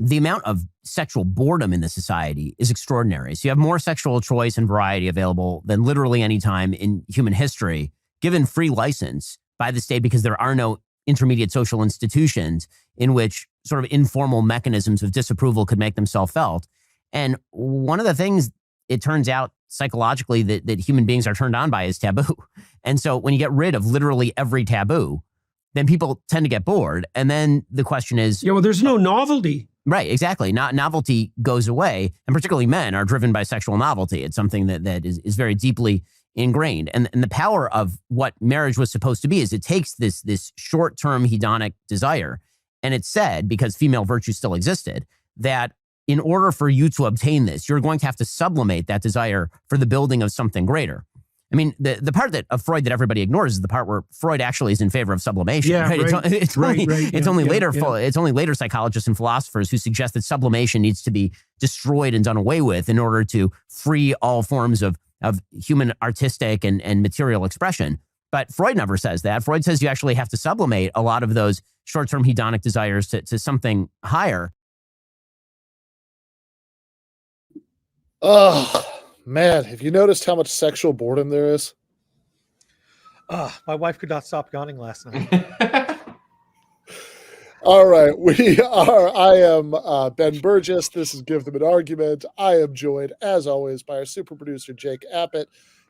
the amount of sexual boredom in the society is extraordinary. So you have more sexual choice and variety available than literally any time in human history, given free license by the state because there are no intermediate social institutions in which sort of informal mechanisms of disapproval could make themselves felt. And one of the things it turns out psychologically that human beings are turned on by is taboo. And so when you get rid of literally every taboo, then people tend to get bored. And then the question is... Yeah, well, there's no novelty. Right, exactly. Novelty goes away. And particularly men are driven by sexual novelty. It's something that is very deeply ingrained. And the power of what marriage was supposed to be is it takes this short-term hedonic desire. And it's said, because female virtue still existed, that in order for you to obtain this, you're going to have to sublimate that desire for the building of something greater. I mean, the part of Freud that everybody ignores is the part where Freud actually is in favor of sublimation. Yeah, right? Right. It's only later psychologists and philosophers who suggest that sublimation needs to be destroyed and done away with in order to free all forms of human artistic and material expression. But Freud never says that. Freud says you actually have to sublimate a lot of those short-term hedonic desires to something higher. Oh, man. Have you noticed how much sexual boredom there is? My wife could not stop yawning last night. All right. I am Ben Burgis. This is Give Them an Argument. I am joined, as always, by our super producer, Jake Appett,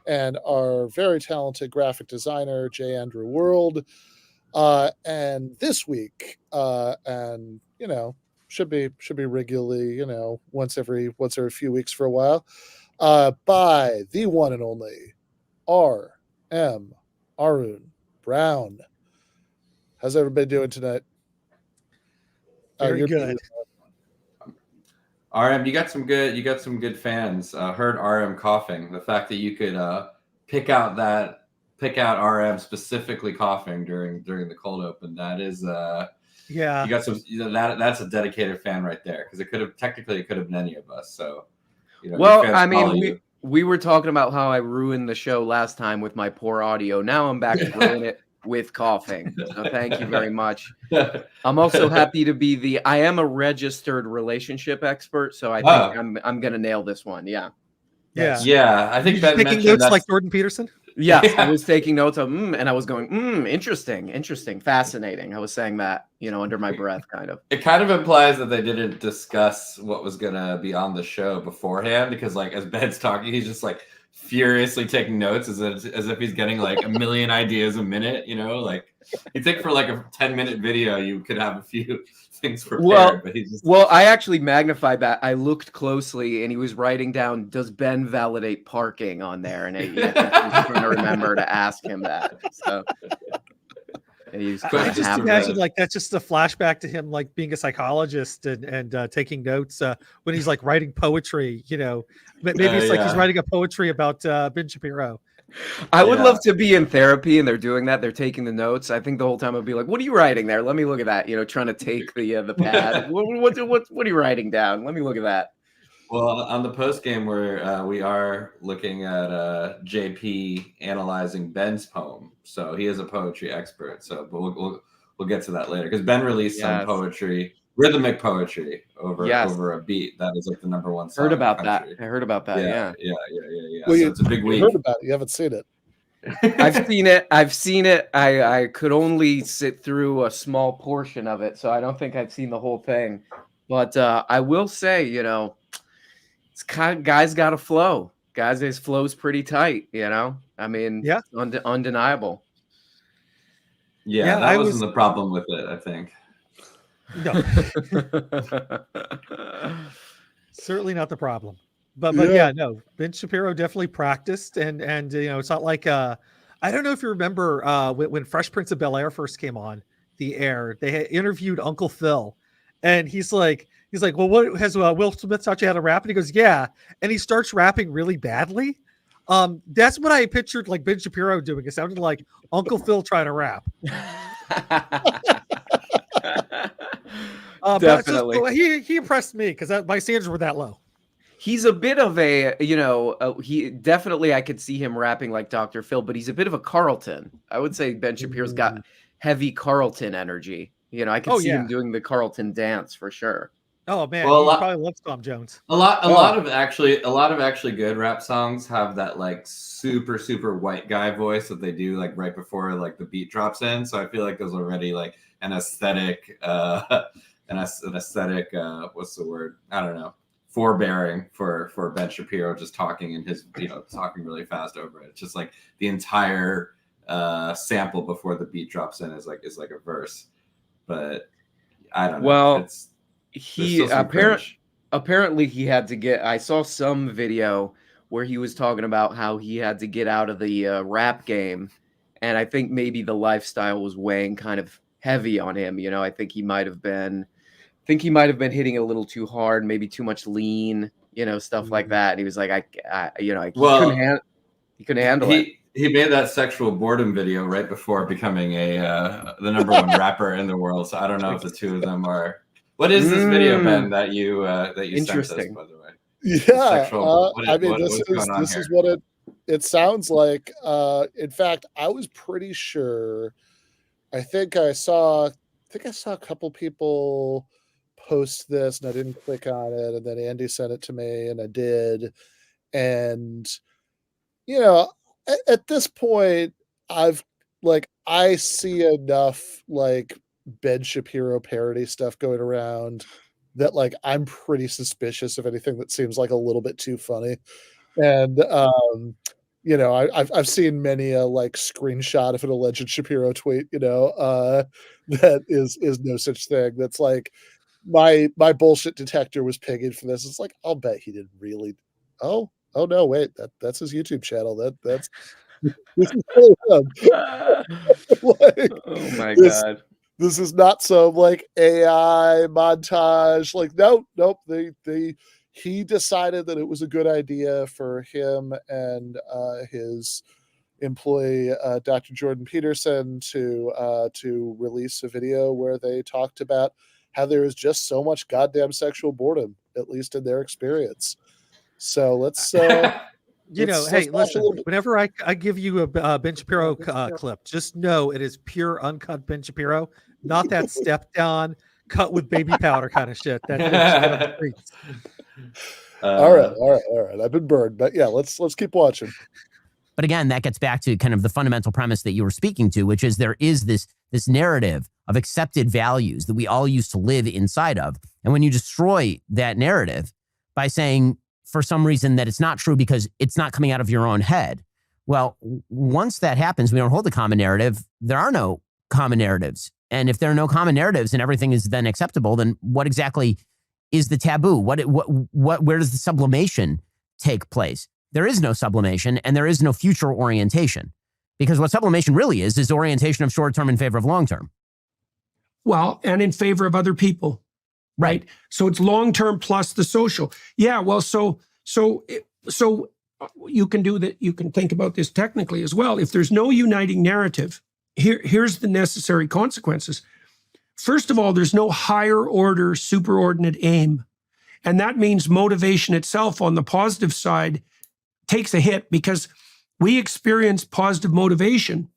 and our very talented graphic designer, J. Andrew World. And this week, should be regularly, once every few weeks for a while, by the one and only R.M. Arun Brown. How's everybody doing tonight? Very good. RM, you got some good fans. Heard RM coughing. The fact that you could pick out RM specifically coughing during the cold open, that is yeah. You got some that's a dedicated fan right there, because it could have been any of us. So well, I mean, we were talking about how I ruined the show last time with my poor audio. Now I'm back to ruin it with coughing. So thank you very much. I'm also happy to be I am a registered relationship expert, so I think I'm gonna nail this one. Yeah. I think Ben taking notes like Jordan Peterson. Yes, I was taking notes of and I was going, interesting, fascinating. I was saying that, under my breath, kind of. It kind of implies that they didn't discuss what was gonna be on the show beforehand, because as Ben's talking, he's just furiously taking notes as if he's getting a million ideas a minute. You think for a 10-minute video, you could have a few things prepared, but he's just... Well, I actually magnified that. I looked closely, and he was writing down, "Does Ben validate parking?" on there, and I was trying to remember to ask him that. So, and he was I just imagine that's just a flashback to him being a psychologist and taking notes when he's writing poetry. Maybe it's he's writing a poetry about Ben Shapiro. I would love to be in therapy and they're doing that. They're taking the notes. I think the whole time I'd be like, "What are you writing there? Let me look at that." Trying to take the pad. What are you writing down? Let me look at that. Well, on the post game where we are looking at JP analyzing Ben's poem, so he is a poetry expert. So, but we'll get to that later, because Ben released some poetry, rhythmic poetry over a beat that is the number one song. I heard about that. Yeah. Well, so it's a big week. You heard about it. You haven't seen it. I've seen it. I could only sit through a small portion of it, so I don't think I've seen the whole thing. But I will say, it's guys got a flow. His flow's pretty tight. I mean, undeniable. Yeah, that wasn't the problem with it, I think. No, certainly not the problem. But no, Ben Shapiro definitely practiced, and it's not I don't know if you remember when Fresh Prince of Bel-Air first came on the air, they had interviewed Uncle Phil, and he's like, "Well, what has Will Smith taught you how to rap?" And he goes, "Yeah," and he starts rapping really badly. That's what I pictured Ben Shapiro doing. It sounded like Uncle Phil trying to rap. Definitely. He impressed me because my standards were that low. He's a bit of he definitely, I could see him rapping like Dr. Phil, but he's a bit of a Carlton. I would say Ben Shapiro's got heavy Carlton energy. I could see him doing the Carlton dance for sure. Oh man, Well, you probably love Tom Jones. A lot of actually good rap songs have that like super white guy voice that they do like right before like the beat drops in. So I feel like there's already like an aesthetic, what's the word? I don't know. Forbearing for Ben Shapiro just talking in his, talking really fast over it. It's just like the entire sample before the beat drops in is like a verse. But I don't know. Well, he apparently he had to get. I saw some video where he was talking about how he had to get out of the rap game, and I think maybe the lifestyle was weighing kind of heavy on him. I think he might have been hitting it a little too hard, maybe too much lean, stuff like that. And he was like, he couldn't handle it. He made that sexual boredom video right before becoming the number one rapper in the world. So I don't know if the two of them are. What is this video, Ben, that you sent us, by the way? Yeah, this is what it sounds like. In fact, I was pretty sure. I think I saw a couple people post this, and I didn't click on it, and then Andy sent it to me, and I did, and at this point, I see enough like Ben Shapiro parody stuff going around that like I'm pretty suspicious of anything that seems like a little bit too funny. And I've seen many a like screenshot of an alleged Shapiro tweet, that is no such thing. That's like my bullshit detector was pinging for this. It's like, I'll bet he didn't really. Oh no, wait, that's his YouTube channel. That's this is really like, oh my god. This is not some like AI montage. Like, nope. He decided that it was a good idea for him and his employee, Dr. Jordan Peterson, to release a video where they talked about how there is just so much goddamn sexual boredom, at least in their experience. So let's. Hey, listen, whenever I give you a Ben Shapiro clip, just know it is pure uncut Ben Shapiro, not that stepped on, cut with baby powder kind of shit. All right. I've been burned, but yeah, let's keep watching. But again, that gets back to kind of the fundamental premise that you were speaking to, which is there is this narrative of accepted values that we all used to live inside of. And when you destroy that narrative by saying, for some reason, that it's not true because it's not coming out of your own head. Well, once that happens, we don't hold the common narrative. There are no common narratives. And if there are no common narratives and everything is then acceptable, then what exactly is the taboo? Where does the sublimation take place? There is no sublimation and there is no future orientation, because what sublimation really is orientation of short-term in favor of long-term. Well, and in favor of other people. Right. So it's long-term plus the social. Yeah. Well, so you can do that. You can think about this technically as well. If there's no uniting narrative, here's the necessary consequences. First of all, there's no higher order superordinate aim. And that means motivation itself on the positive side takes a hit, because we experience positive motivation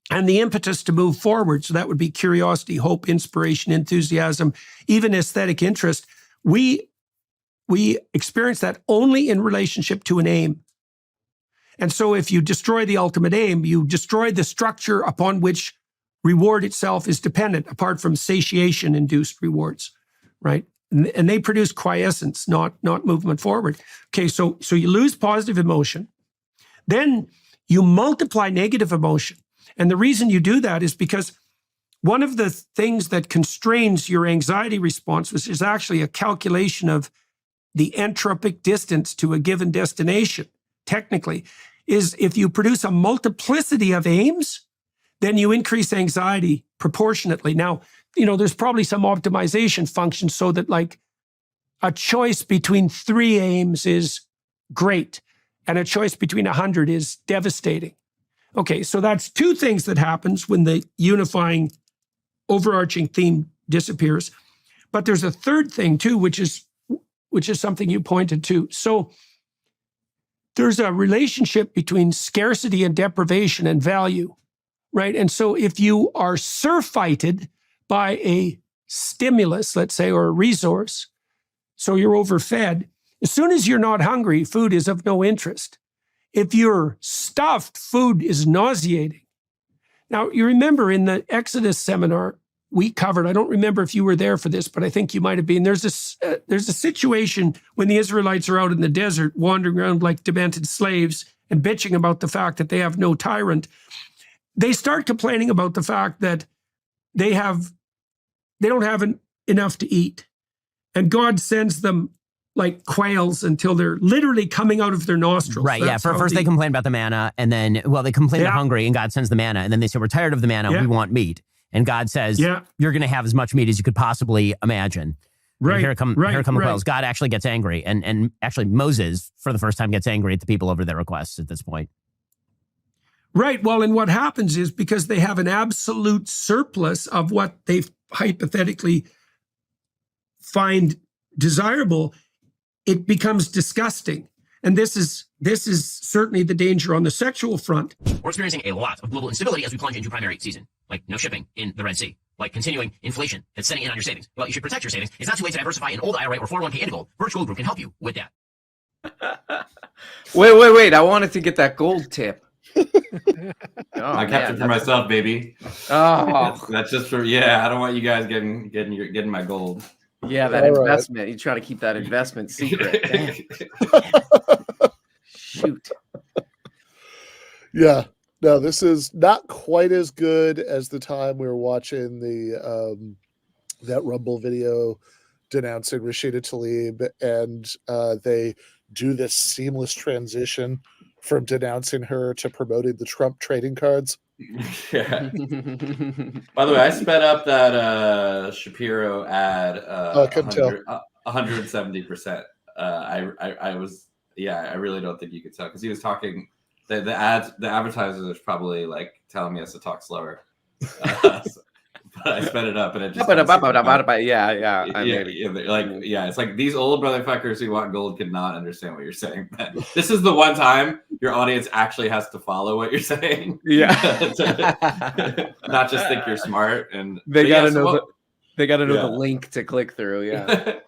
and the impetus to move forward. So that would be curiosity, hope, inspiration, enthusiasm, even aesthetic interest. We experience that only in relationship to an aim. And so if you destroy the ultimate aim, you destroy the structure upon which reward itself is dependent, apart from satiation-induced rewards, right? And they produce quiescence, not movement forward. Okay, so you lose positive emotion. Then you multiply negative emotion. And the reason you do that is because one of the things that constrains your anxiety response, which is actually a calculation of the entropic distance to a given destination, technically, is if you produce a multiplicity of aims, then you increase anxiety proportionately. Now, there's probably some optimization function so that like a choice between 3 aims is great and a choice between 100 is devastating. Okay, so that's 2 things that happens when the unifying overarching theme disappears. But there's a third thing too, which is something you pointed to. So there's a relationship between scarcity and deprivation and value, right? And so if you are surfeited by a stimulus, let's say, or a resource, so you're overfed. As soon as you're not hungry, food is of no interest. If you're stuffed, food is nauseating. Now, you remember in the Exodus seminar we covered, I don't remember if you were there for this, but I think you might have been. There's a situation when the Israelites are out in the desert wandering around like demented slaves and bitching about the fact that they have no tyrant. They start complaining about the fact that they don't have enough to eat. And God sends them like quails until they're literally coming out of their nostrils. Right, yeah. First they complain about the manna, and then, they complain they're hungry, and God sends the manna, and then they say, we're tired of the manna, we want meat. And God says, you're going to have as much meat as you could possibly imagine. Right. And here come the quails. God actually gets angry. And actually Moses, for the first time, gets angry at the people over their requests at this point. Right. Well, and what happens is because they have an absolute surplus of what they hypothetically find desirable, it becomes disgusting. And this is certainly the danger on the sexual front. We're experiencing a lot of global instability as we plunge into primary season, like no shipping in the Red Sea, like continuing inflation that's setting in on your savings. Well, you should protect your savings. It's not too late to diversify an old IRA or 401k into gold. Birch Gold Group can help you with that. Wait. I wanted to get that gold tip. I kept it for myself, baby. Oh, that's just for I don't want you guys getting my gold. Yeah, that investment. You try to keep that investment secret. Shoot. Yeah. No, this is not quite as good as the time we were watching the that Rumble video denouncing Rashida Tlaib, and they do this seamless transition from denouncing her to promoting the Trump trading cards. Yeah. By the way, I sped up that Shapiro ad 170%. I was I really don't think you could tell because he was talking. The advertiser is probably like telling me us to talk slower. But I sped it up and it just it's like these old motherfuckers who want gold cannot understand what you're saying. This is the one time your audience actually has to follow what you're saying. Yeah. Not just think you're smart, and they gotta know the link to click through. Yeah.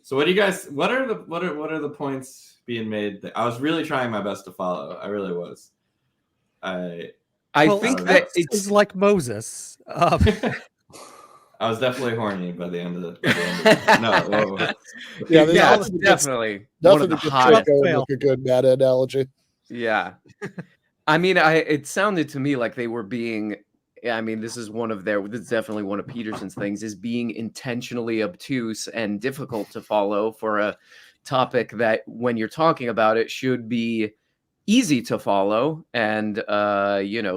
So what do you guys what are the points being made? I was really trying my best to follow. I really was. I think that it's like Moses. I was definitely horny by the end of the no. Yeah, that's definitely one of the hottest. Like a good meta analogy. Yeah, I mean, it sounded to me like they were being. I mean, this is definitely one of Peterson's things, is being intentionally obtuse and difficult to follow for a topic that, when you're talking about it, should be easy to follow and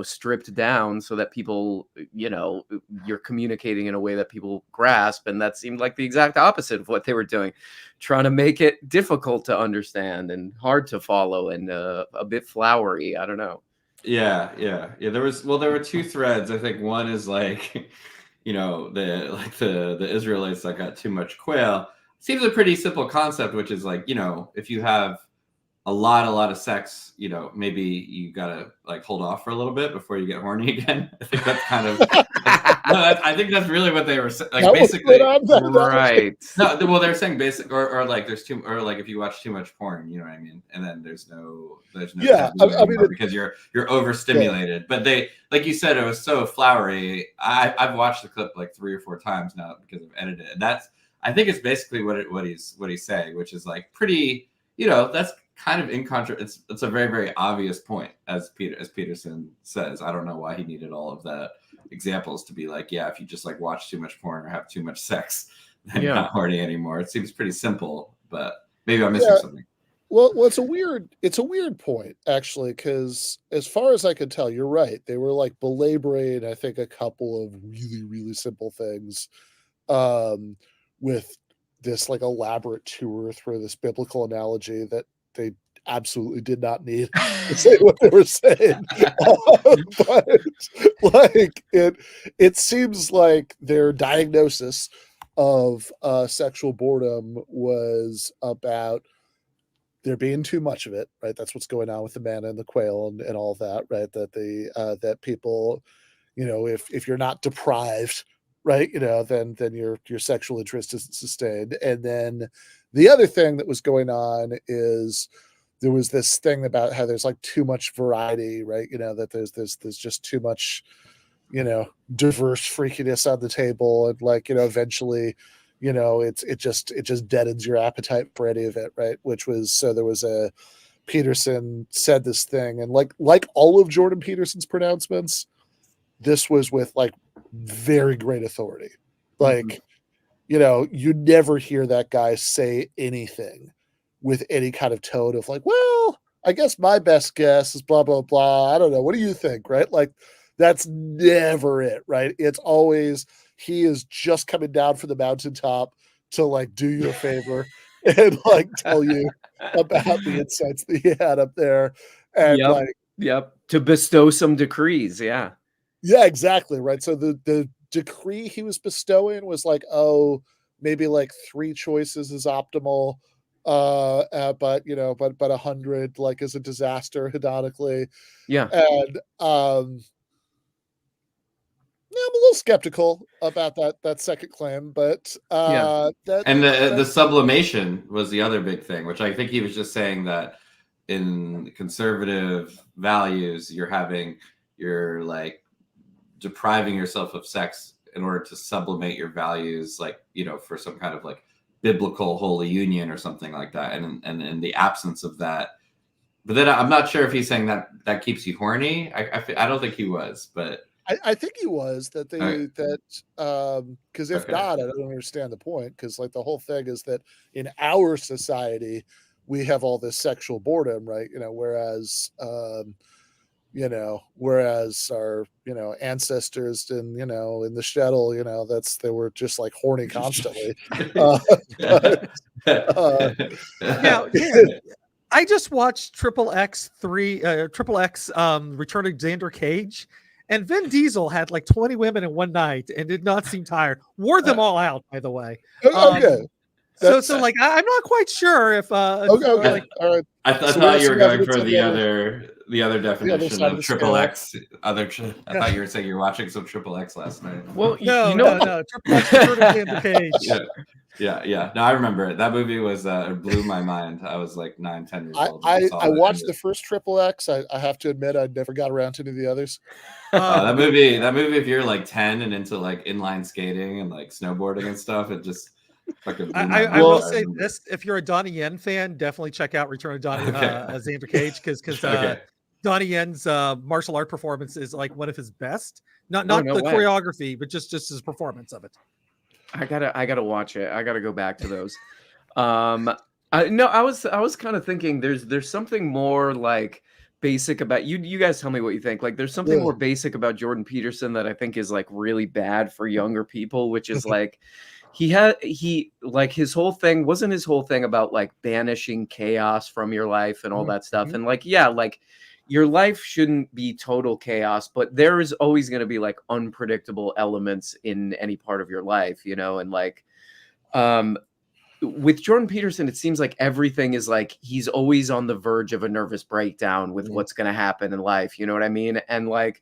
stripped down so that people, you're communicating in a way that people grasp. And that seemed like the exact opposite of what they were doing, trying to make it difficult to understand and hard to follow and a bit flowery. I don't know. Yeah. There were two threads. I think one is like, the Israelites that got too much quail. Seems a pretty simple concept, which is like, if you have a lot of sex, maybe you gotta like hold off for a little bit before you get horny again. I think that's kind of. I think that's really what they were saying. Like basically, right? No, well, they're saying basic, or like there's too, or like if you watch too much porn, you know what I mean, and then there's no. Yeah, I mean, because you're overstimulated. Yeah. But they, like you said, it was so flowery. I've watched the clip like 3 or 4 times now because I've edited it. And I think it's basically what he's saying, which is like pretty. That's kind of it's a very, very obvious point, as Peterson says. I don't know why he needed all of that examples to be like, if you just like watch too much porn or have too much sex, then you're not horny anymore. It seems pretty simple, but maybe I'm missing something. Well, it's a weird point, actually, because as far as I could tell, you're right. They were like belaboring, I think, a couple of really, really simple things with this like elaborate tour through this biblical analogy that they absolutely did not need to say what they were saying. But like it seems like their diagnosis of sexual boredom was about there being too much of it, right? That's what's going on with the manna and the quail and all that, right? That that people, if you're not deprived right, then your sexual interest isn't sustained. And then the other thing that was going on is there was this thing about how there's like too much variety, right? That there's just too much, diverse freakiness on the table, and like, eventually, it just deadens your appetite for any of it, right? Which was, so there was a Peterson said this thing, and like all of Jordan Peterson's pronouncements, this was with like very great authority. Like, you never hear that guy say anything with any kind of tone of like, well, I guess my best guess is blah, blah, blah. I don't know. What do you think? Right? Like, that's never it, right? It's always, he is just coming down from the mountaintop to like do you a favor and like tell you about the insights that he had up there. And to bestow some decrees. Yeah, exactly. Right. So the decree he was bestowing was like, oh, maybe like 3 choices is optimal. But 100 like is a disaster hedonically. Yeah. And I'm a little skeptical about that second claim, but the sublimation was the other big thing, which I think he was just saying that in conservative values, you're like depriving yourself of sex in order to sublimate your values, like, for some kind of like biblical holy union or something like that. And in the absence of that, but then I'm not sure if he's saying that keeps you horny. I don't think he was, but I think he was that because if not, I don't understand the point, because like the whole thing is that in our society we have all this sexual boredom, right? Whereas our ancestors in in the shtetl, they were just like horny constantly. I just watched XXX Return of Xander Cage, and Vin Diesel had like 20 women in one night and did not seem tired. Wore them all out, by the way. Okay. So like I'm not quite sure if okay. Like, all right. I thought you were going for the other definition of XXX. I thought you were saying you're watching some XXX last night. Well, no, XXX Return of Xander Cage. Yeah. No, I remember it. That movie was it blew my mind. I was like 9-10 years old. I watched the first XXX. I have to admit, I never got around to any of the others. That movie, if you're like 10 and into like inline skating and like snowboarding and stuff, it just fucking blew my mind. I will say this: if you're a Donnie Yen fan, definitely check out Return of Xander Cage, because Donnie Yen's martial art performance is like one of his best. Not the choreography, but just his performance of it. I gotta watch it. I gotta go back to those. I was kind of thinking there's something more like basic about you guys tell me what you think. Like there's something more basic about Jordan Peterson that I think is like really bad for younger people, which is like his whole thing wasn't about like banishing chaos from your life and all that stuff. And like, like your life shouldn't be total chaos, but there is always going to be like unpredictable elements in any part of your life, and like with Jordan Peterson, it seems like everything is like he's always on the verge of a nervous breakdown with what's going to happen in life. You know what I mean? And like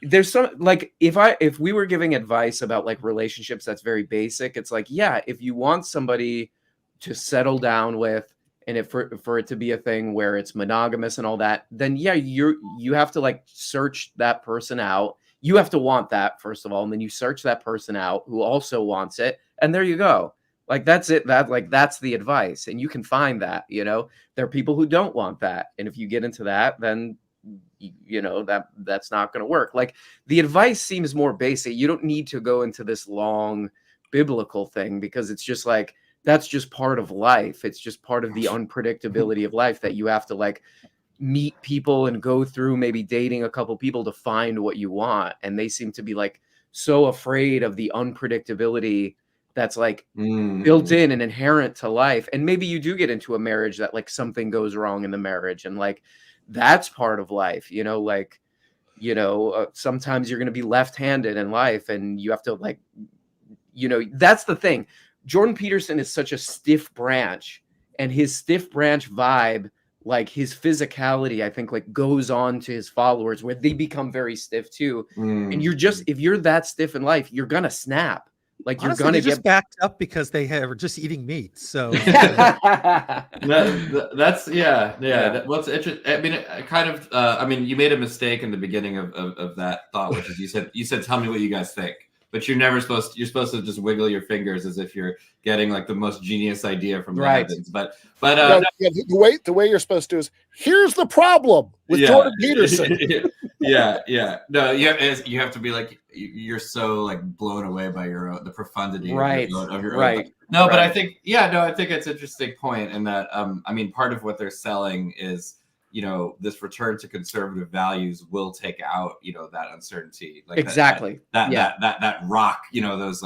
there's some like if we were giving advice about like relationships that's very basic, it's like, if you want somebody to settle down with, and for it to be a thing where it's monogamous and all that, then you have to like search that person out. You have to want that, first of all, and then you search that person out who also wants it, and there you go. Like that's it. That's the advice, and you can find that. There are people who don't want that, and if you get into that, then that's not going to work. Like the advice seems more basic. You don't need to go into this long biblical thing, because it's just like that's just part of life. It's just part of the unpredictability of life that you have to like meet people and go through maybe dating a couple people to find what you want. And they seem to be like so afraid of the unpredictability that's like built in and inherent to life. And maybe you do get into a marriage that like something goes wrong in the marriage, and like that's part of life, sometimes you're going to be left-handed in life, and you have to like, that's the thing. Jordan Peterson is such a stiff branch, and his stiff branch vibe like his physicality, I think, like goes on to his followers where they become very stiff too. And you're just, if you're that stiff in life, you're gonna snap. Like you're Honestly, gonna they get just backed up because they are just eating meat. So That's Yeah. What's interesting? I mean, kind of. I mean, you made a mistake in the beginning of that thought, which is you said, "Tell me what you guys think," but you're supposed to just wiggle your fingers as if you're getting like the most genius idea from the heavens. But the way you're supposed to is, here's the problem with Jordan Peterson. No, you have to be like, you're so like blown away by the profundity of your own. No, but I think it's an interesting point in that I mean, part of what they're selling is, you know, this return to conservative values will take out, you know, that uncertainty, like that rock, you know, those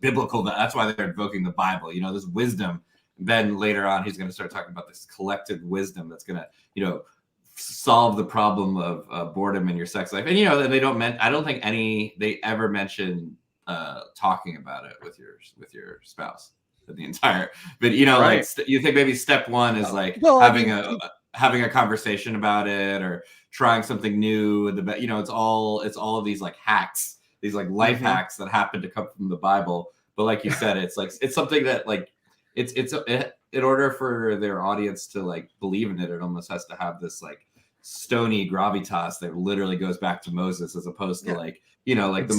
biblical, that's why they're invoking the Bible, you know, this wisdom. Then later on, he's going to start talking about this collective wisdom that's going to, you know, solve the problem of boredom in your sex life. And, you know, I don't think they ever mention talking about it with your spouse the entire, but, you know, like you think maybe step one is like having a conversation about it or trying something new. You know, it's all of these like hacks, these like life hacks that happen to come from the Bible. But like you said, it's something that like, in order for their audience to like believe in it, it almost has to have this like stony gravitas that literally goes back to Moses, as opposed to like, you know, like the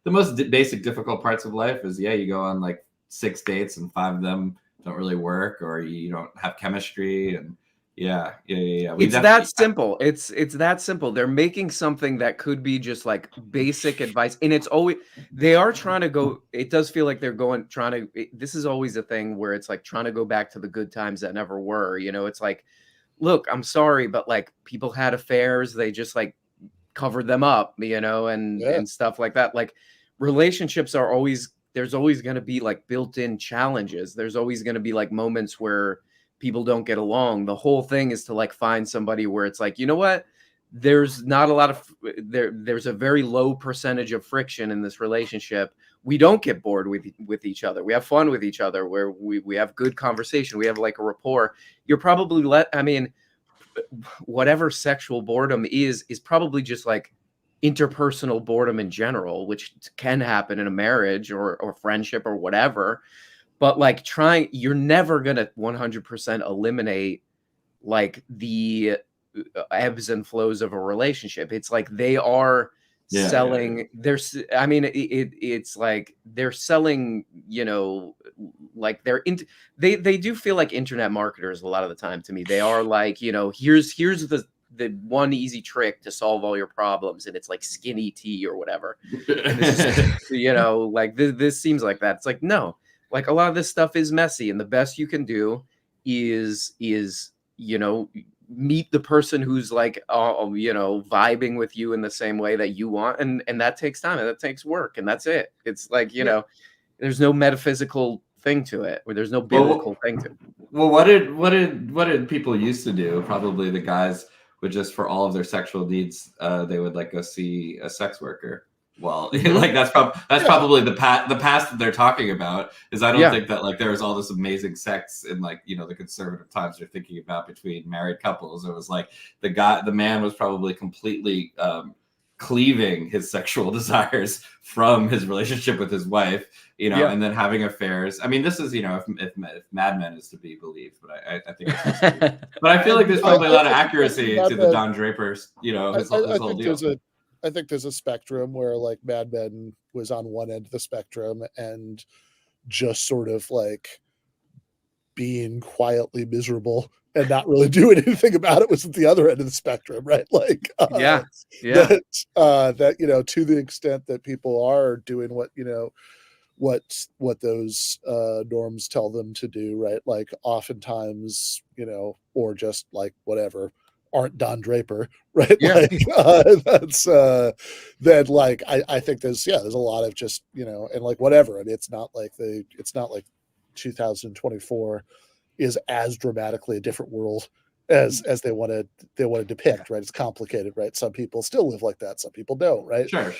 most basic difficult parts of life is, you go on like 6 dates and 5 of them don't really work, or you don't have chemistry, and it's that simple. It's that simple. They're making something that could be just like basic advice, and it's always, they are trying to go, it does feel like they're this is always a thing where it's like trying to go back to the good times that never were. You know, it's like, look, I'm sorry, but like people had affairs, they just like covered them up, you know, and stuff like that. Like relationships are always, there's always going to be like built-in challenges. There's always going to be like moments where people don't get along. The whole thing is to like find somebody where it's like, you know what, there's not a lot of there's a very low percentage of friction in this relationship. We don't get bored with each other. We have fun with each other, where we have good conversation. We have like a rapport. You're probably I mean, whatever sexual boredom is probably just like interpersonal boredom in general, which can happen in a marriage or friendship or whatever. But like you're never going to 100% eliminate like the ebbs and flows of a relationship. It's like they are selling I mean, it's like they're selling, you know, like they do feel like internet marketers a lot of the time to me. They are like, you know, here's the one easy trick to solve all your problems, and it's like skinny tea or whatever. And this is, you know, like this seems like that. It's like, no. Like a lot of this stuff is messy, and the best you can do is, you know, meet the person who's like, you know, vibing with you in the same way that you want. And that takes time, and that takes work, and that's it. It's like, you know, there's no metaphysical thing to it, or there's no biblical thing to it. Well, what did people used to do? Probably the guys would just, for all of their sexual needs, they would like go see a sex worker. Well, like that's probably the past that they're talking about. Is I don't think that like there was all this amazing sex in like, you know, the conservative times you're thinking about between married couples. It was like the man was probably completely cleaving his sexual desires from his relationship with his wife, you know, and then having affairs. I mean, this is, you know, if Mad Men is to be believed, but I think it's supposed to be. But I feel like there's probably a lot of accuracy to the Don Draper's, you know, his whole deal. I think there's a spectrum where like Mad Men was on one end of the spectrum and just sort of like being quietly miserable and not really doing anything about it was at the other end of the spectrum, right? Like, that, you know, to the extent that people are doing what, you know, what those norms tell them to do, right? Like oftentimes, you know, or just like whatever, aren't Don Draper, right? Like that's that, like I think there's a lot of just, you know, and like whatever. I mean, it's not like 2024 is as dramatically a different world as they want to depict, right? It's complicated, right? Some people still live like that, some people don't, right? Sure.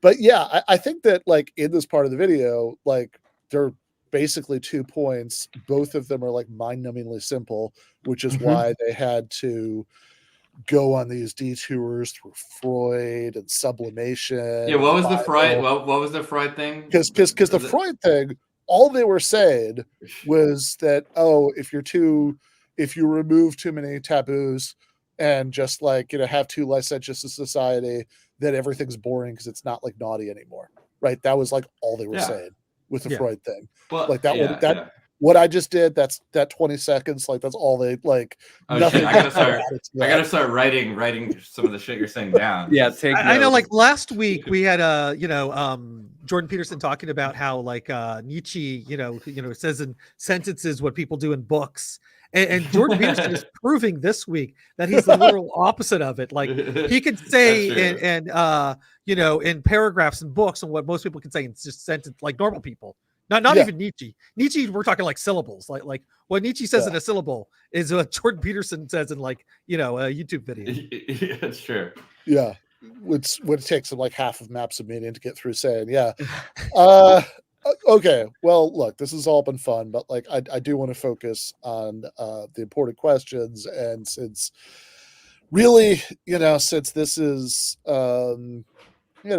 But yeah, I think that like in this part of the video, like they're basically 2 points. Both of them are like mind-numbingly simple, which is why they had to go on these detours through Freud and sublimation. Yeah, what was the Bible. Freud? What was the Freud thing? Because the Freud thing, all they were saying was that, oh, if you remove too many taboos and just like, have too licentious a society, then everything's boring because it's not like naughty anymore, right? That was like all they were saying with the Freud thing. Well, like that what I just did, that's that 20 seconds, like that's all they like. Oh, nothing. Shit. I gotta start writing some of the shit you're saying down. Yeah, take I know, like last week we had Jordan Peterson talking about how like Nietzsche, says in sentences what people do in books. And Jordan Peterson is proving this week that he's the literal opposite of it. Like he could say in paragraphs in books and what most people can say in just sentence, like normal people. Not even Nietzsche. Nietzsche, we're talking like syllables. Like what Nietzsche says in a syllable is what Jordan Peterson says in like a YouTube video. Yeah, that's true. Yeah, which would take some like half of Maps of Meaning to get through saying, okay, well, look, this has all been fun, but like I do want to focus on the important questions, and since really, since this is we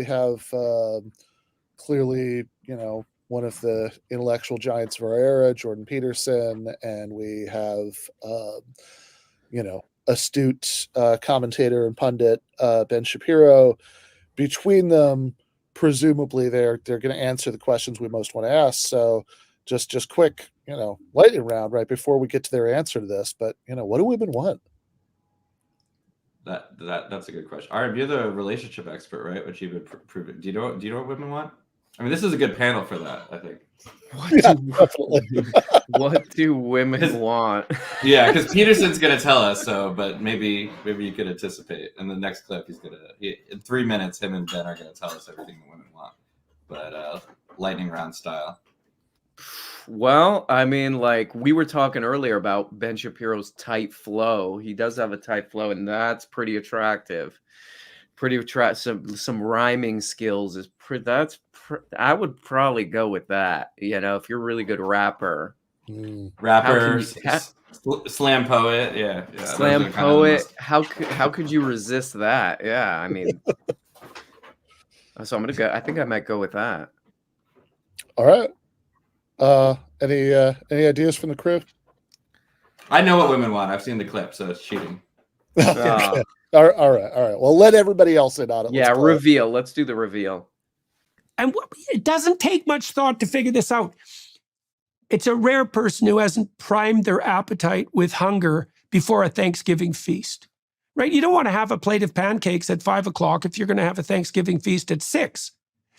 have clearly, one of the intellectual giants of our era, Jordan Peterson, and we have astute commentator and pundit Ben Shapiro. Between them, presumably they're going to answer the questions we most want to ask. So just quick, lightning round right before we get to their answer to this. But what do women want? That's a good question. All right, you're the relationship expert, right? Which you've been proving. Do you know what women want? I mean, this is a good panel for that, I think. What do women want? Yeah, because Peterson's gonna tell us. So, but maybe you could anticipate in the next clip. In 3 minutes, him and Ben are gonna tell us everything the women want, but lightning round style. Well, I mean, like we were talking earlier about Ben Shapiro's tight flow. He does have a tight flow, and that's pretty attractive. Some rhyming skills is I would probably go with that. If you're a really good rapper, slam poet, yeah. Slam poet. How could you resist that? Yeah, I mean, so I'm gonna go. I think I might go with that. All right. Any ideas from the crew? I know what women want. I've seen the clip, so it's cheating. Okay. All right. Well, let everybody else in on it. Yeah, reveal. Let's do the reveal. And it doesn't take much thought to figure this out. It's a rare person who hasn't primed their appetite with hunger before a Thanksgiving feast, right? You don't want to have a plate of pancakes at 5 o'clock if you're going to have a Thanksgiving feast at 6.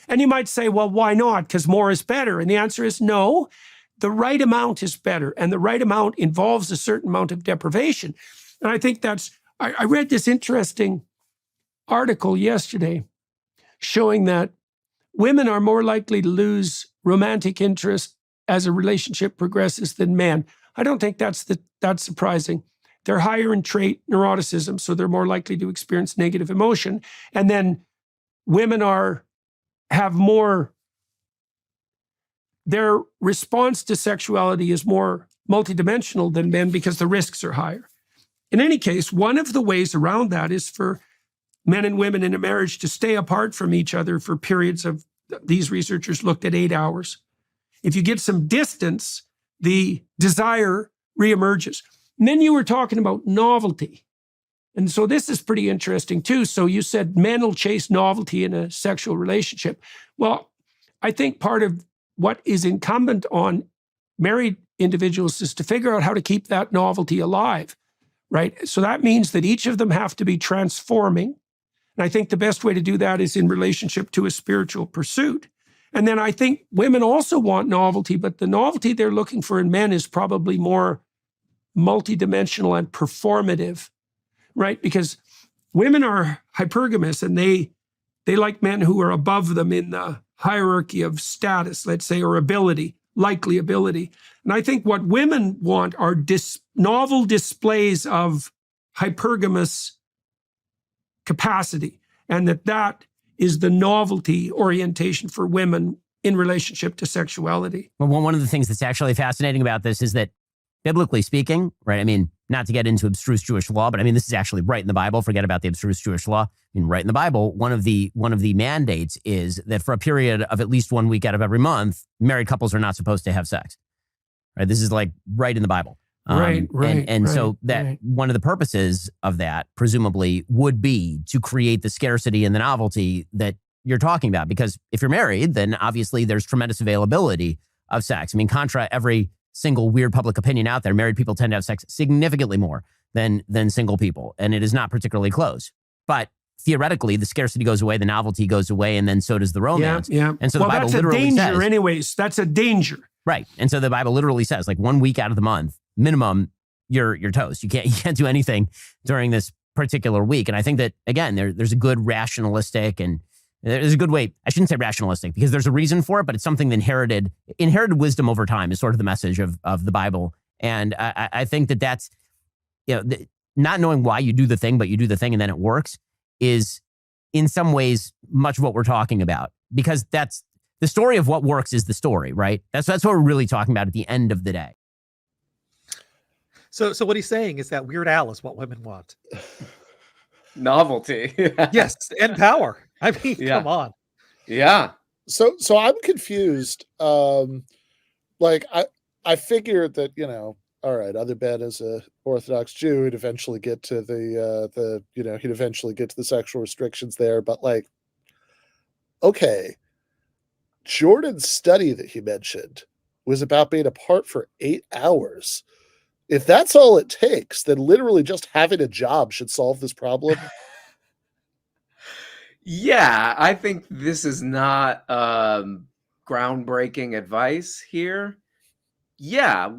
And you might say, well, why not? Because more is better. And the answer is no. The right amount is better. And the right amount involves a certain amount of deprivation. And I think I read this interesting article yesterday showing that women are more likely to lose romantic interest as a relationship progresses than men. I don't think that's surprising. They're higher in trait neuroticism, so they're more likely to experience negative emotion. And then women have more, their response to sexuality is more multidimensional than men because the risks are higher. In any case, one of the ways around that is for men and women in a marriage to stay apart from each other for periods of, these researchers looked at 8 hours. If you get some distance, the desire reemerges. And then you were talking about novelty. And so this is pretty interesting too. So you said men will chase novelty in a sexual relationship. Well, I think part of what is incumbent on married individuals is to figure out how to keep that novelty alive, right? So that means that each of them have to be transforming. And I think the best way to do that is in relationship to a spiritual pursuit. And then I think women also want novelty, but the novelty they're looking for in men is probably more multidimensional and performative, right? Because women are hypergamous and they like men who are above them in the hierarchy of status, let's say, or ability, likely ability. And I think what women want are novel displays of hypergamous capacity, and that is the novelty orientation for women in relationship to sexuality. Well, one of the things that's actually fascinating about this is that, biblically speaking, right? I mean, not to get into abstruse Jewish law, but I mean, this is actually right in the Bible. Forget about the abstruse Jewish law. I mean, right in the Bible, one of the mandates is that for a period of at least 1 week out of every month, married couples are not supposed to have sex. Right? This is like right in the Bible. So one of the purposes of that presumably would be to create the scarcity and the novelty that you're talking about. Because if you're married, then obviously there's tremendous availability of sex. I mean, contra every single weird public opinion out there, married people tend to have sex significantly more than single people. And it is not particularly close. But theoretically, the scarcity goes away, the novelty goes away, and then so does the romance. Yeah. And so the Bible literally that's a danger says, anyways. That's a danger. Right. And so the Bible literally says, like 1 week out of the month, minimum, you're toast. You can't do anything during this particular week. And I think that, again, there's a good rationalistic, and there's a good way. I shouldn't say rationalistic because there's a reason for it, but it's something that inherited wisdom over time is sort of the message of the Bible. And I think that's, not knowing why you do the thing, but you do the thing and then it works is in some ways much of what we're talking about, because that's the story of what works is the story, right? That's what we're really talking about at the end of the day. So what he's saying is that Weird Al is what women want. Novelty. Yes, and power. I mean, come on. Yeah. So I'm confused. Like I figured that, all right, other Ben as a Orthodox Jew, he'd eventually get to he'd eventually get to the sexual restrictions there. But like, okay, Jordan's study that he mentioned was about being apart for 8 hours. If that's all it takes, then literally just having a job should solve this problem. Yeah, I think this is not groundbreaking advice here. Yeah,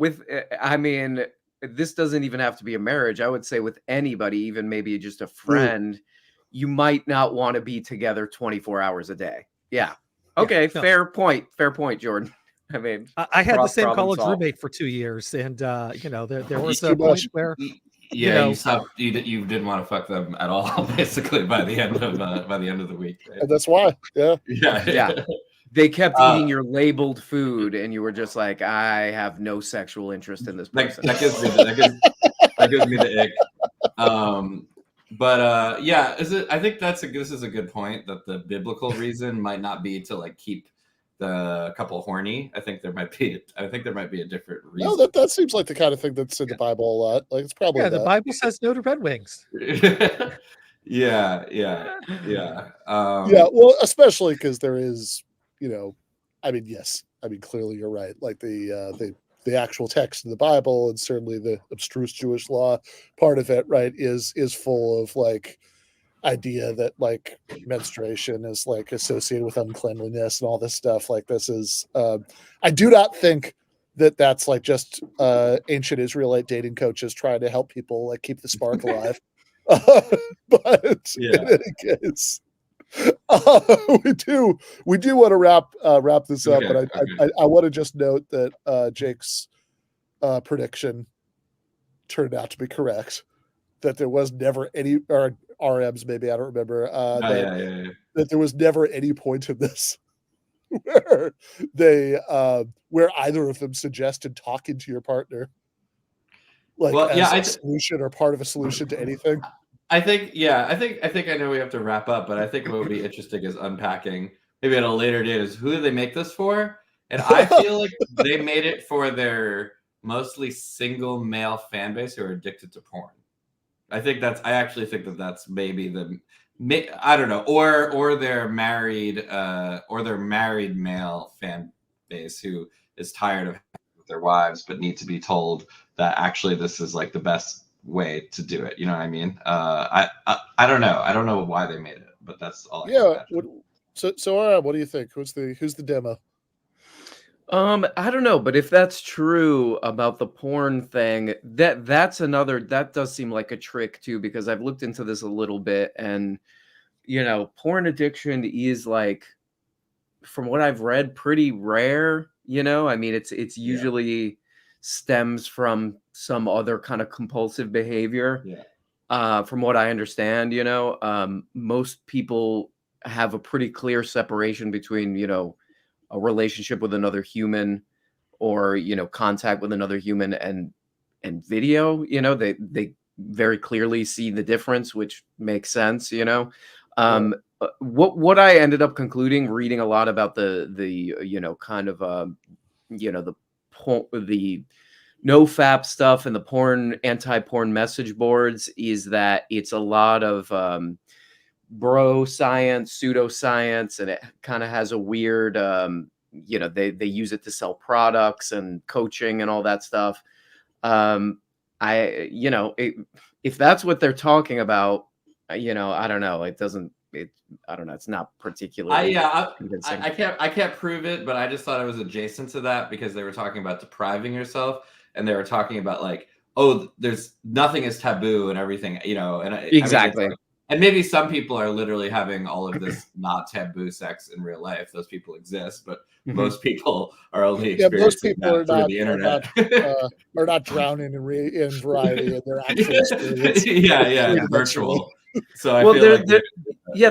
I mean, this doesn't even have to be a marriage. I would say with anybody, even maybe just a friend, you might not want to be together 24 hours a day. Yeah. Okay, fair point. Fair point, Jordan. I mean, I had the same college roommate for 2 years, and there was a point where you didn't want to fuck them at all, basically by the end of the week. Right? And that's why, yeah. They kept eating your labeled food, and you were just like, I have no sexual interest in this person. That gives me the ick. I think this is a good point that the biblical reason might not be to like keep the couple horny. I think there might be a different reason. No, that seems like the kind of thing that's in the Bible a lot. Like it's probably the Bible says no to Red Wings. Yeah. Well, especially because there is, clearly you're right. Like the actual text of the Bible and certainly the abstruse Jewish law part of it, right, is full of like idea that like menstruation is like associated with uncleanliness and all this stuff. Like this is, I do not think that that's like just ancient Israelite dating coaches trying to help people like keep the spark alive. But in any case, we do want to wrap this up, but I want to just note that Jake's prediction turned out to be correct. That there was never any, or RMs maybe, I don't remember. That there was never any point in this where where either of them suggested talking to your partner, like a solution or part of a solution to anything. I think I know we have to wrap up, but I think what would be interesting is unpacking maybe at a later date is who do they make this for? And I feel like they made it for their mostly single male fan base who are addicted to porn. I actually think that's maybe I don't know, or their married male fan base who is tired of with their wives but need to be told that actually this is like the best way to do it. You know what I mean? I don't know. I don't know why they made it, but that's all. So what do you think? Who's the demo? I don't know, but if that's true about the porn thing, that does seem like a trick too, because I've looked into this a little bit, and porn addiction is like, from what I've read, pretty rare. I mean, it's usually stems from some other kind of compulsive behavior. From what I understand, most people have a pretty clear separation between a relationship with another human, or contact with another human, and video. They very clearly see the difference, which makes sense. What I ended up concluding, reading a lot about the kind of the no fap stuff and the anti-porn message boards, is that it's a lot of bro science, pseudoscience, and it kind of has a weird they use it to sell products and coaching and all that stuff. If that's what they're talking about, I don't know. I don't know. It's not particularly convincing. I can't prove it, but I just thought it was adjacent to that because they were talking about depriving yourself, and they were talking about like, oh, there's nothing is taboo and everything, and exactly. And maybe some people are literally having all of this not taboo sex in real life. Those people exist, but most people are only experiencing that through the internet. Are not drowning in variety in their actual experience. Virtual. So I feel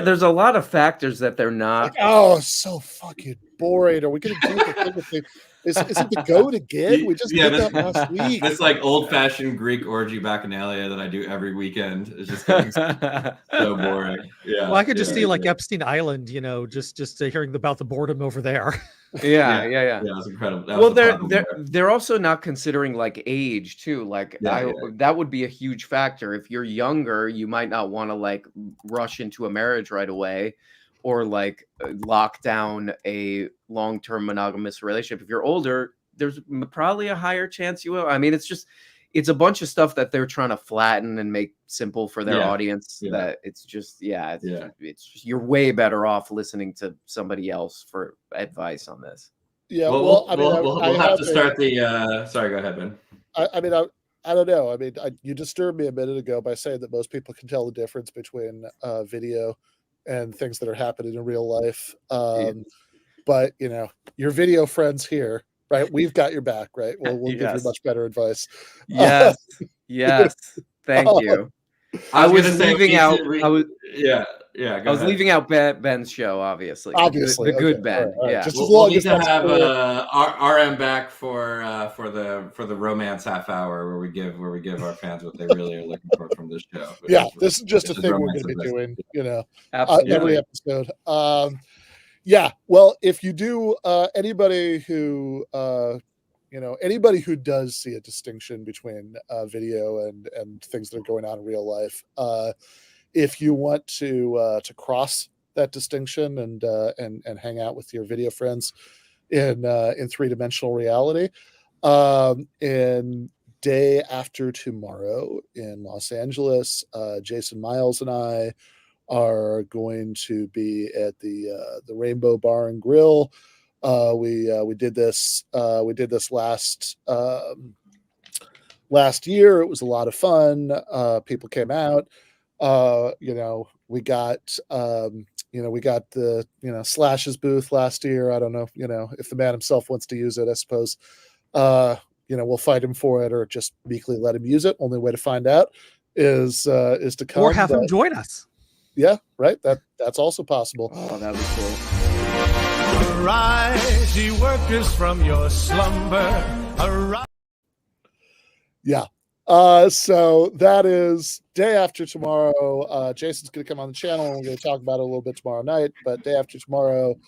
there's a lot of factors that they're not. So fucking boring. Are we going to do the thing with the? Is it the goat again? We just did that last week. This like old-fashioned Greek orgy bacchanalia that I do every weekend is just getting so boring. Yeah. Well, I could just see like Epstein Island, just hearing about the boredom over there. Yeah. It was incredible. They're also not considering like age too. Like that would be a huge factor. If you're younger, you might not want to like rush into a marriage right away, or like lock down a long-term monogamous relationship. If you're older, there's probably a higher chance you will. I mean, it's a bunch of stuff that they're trying to flatten and make simple for their audience. That it's just you're way better off listening to somebody else for advice on this. Yeah, we'll have to start the. Sorry, go ahead, Ben. I don't know. I mean, you disturbed me a minute ago by saying that most people can tell the difference between video and things that are happening in real life. But your video friends here, right? We've got your back, right? We'll give you much better advice. Yes. Thank you. I was leaving out. I was leaving out Ben's show, obviously. The good Ben. All right. Yeah. Just as We'll long need as to have RM back for the romance half hour where we give our fans what they really are looking for from this show. This is just a thing we're going to be doing. Absolutely. Every episode. Well, if you do, anybody who does see a distinction between video and things that are going on in real life, if you want to cross that distinction and hang out with your video friends in three-dimensional reality, in day after tomorrow in Los Angeles, Jason Miles and I are going to be at the Rainbow Bar and Grill. We did this last year. It was a lot of fun. People came out. We got the Slash's booth last year. I don't know, if the man himself wants to use it, I suppose. We'll fight him for it or just meekly let him use it. Only way to find out is to come. Or have him join us. Yeah, right. That's also possible. Oh, that was cool. Arise, ye workers, from your slumber. Arise. Yeah. So that is day after tomorrow. Jason's going to come on the channel and we're going to talk about it a little bit tomorrow night. But day after tomorrow,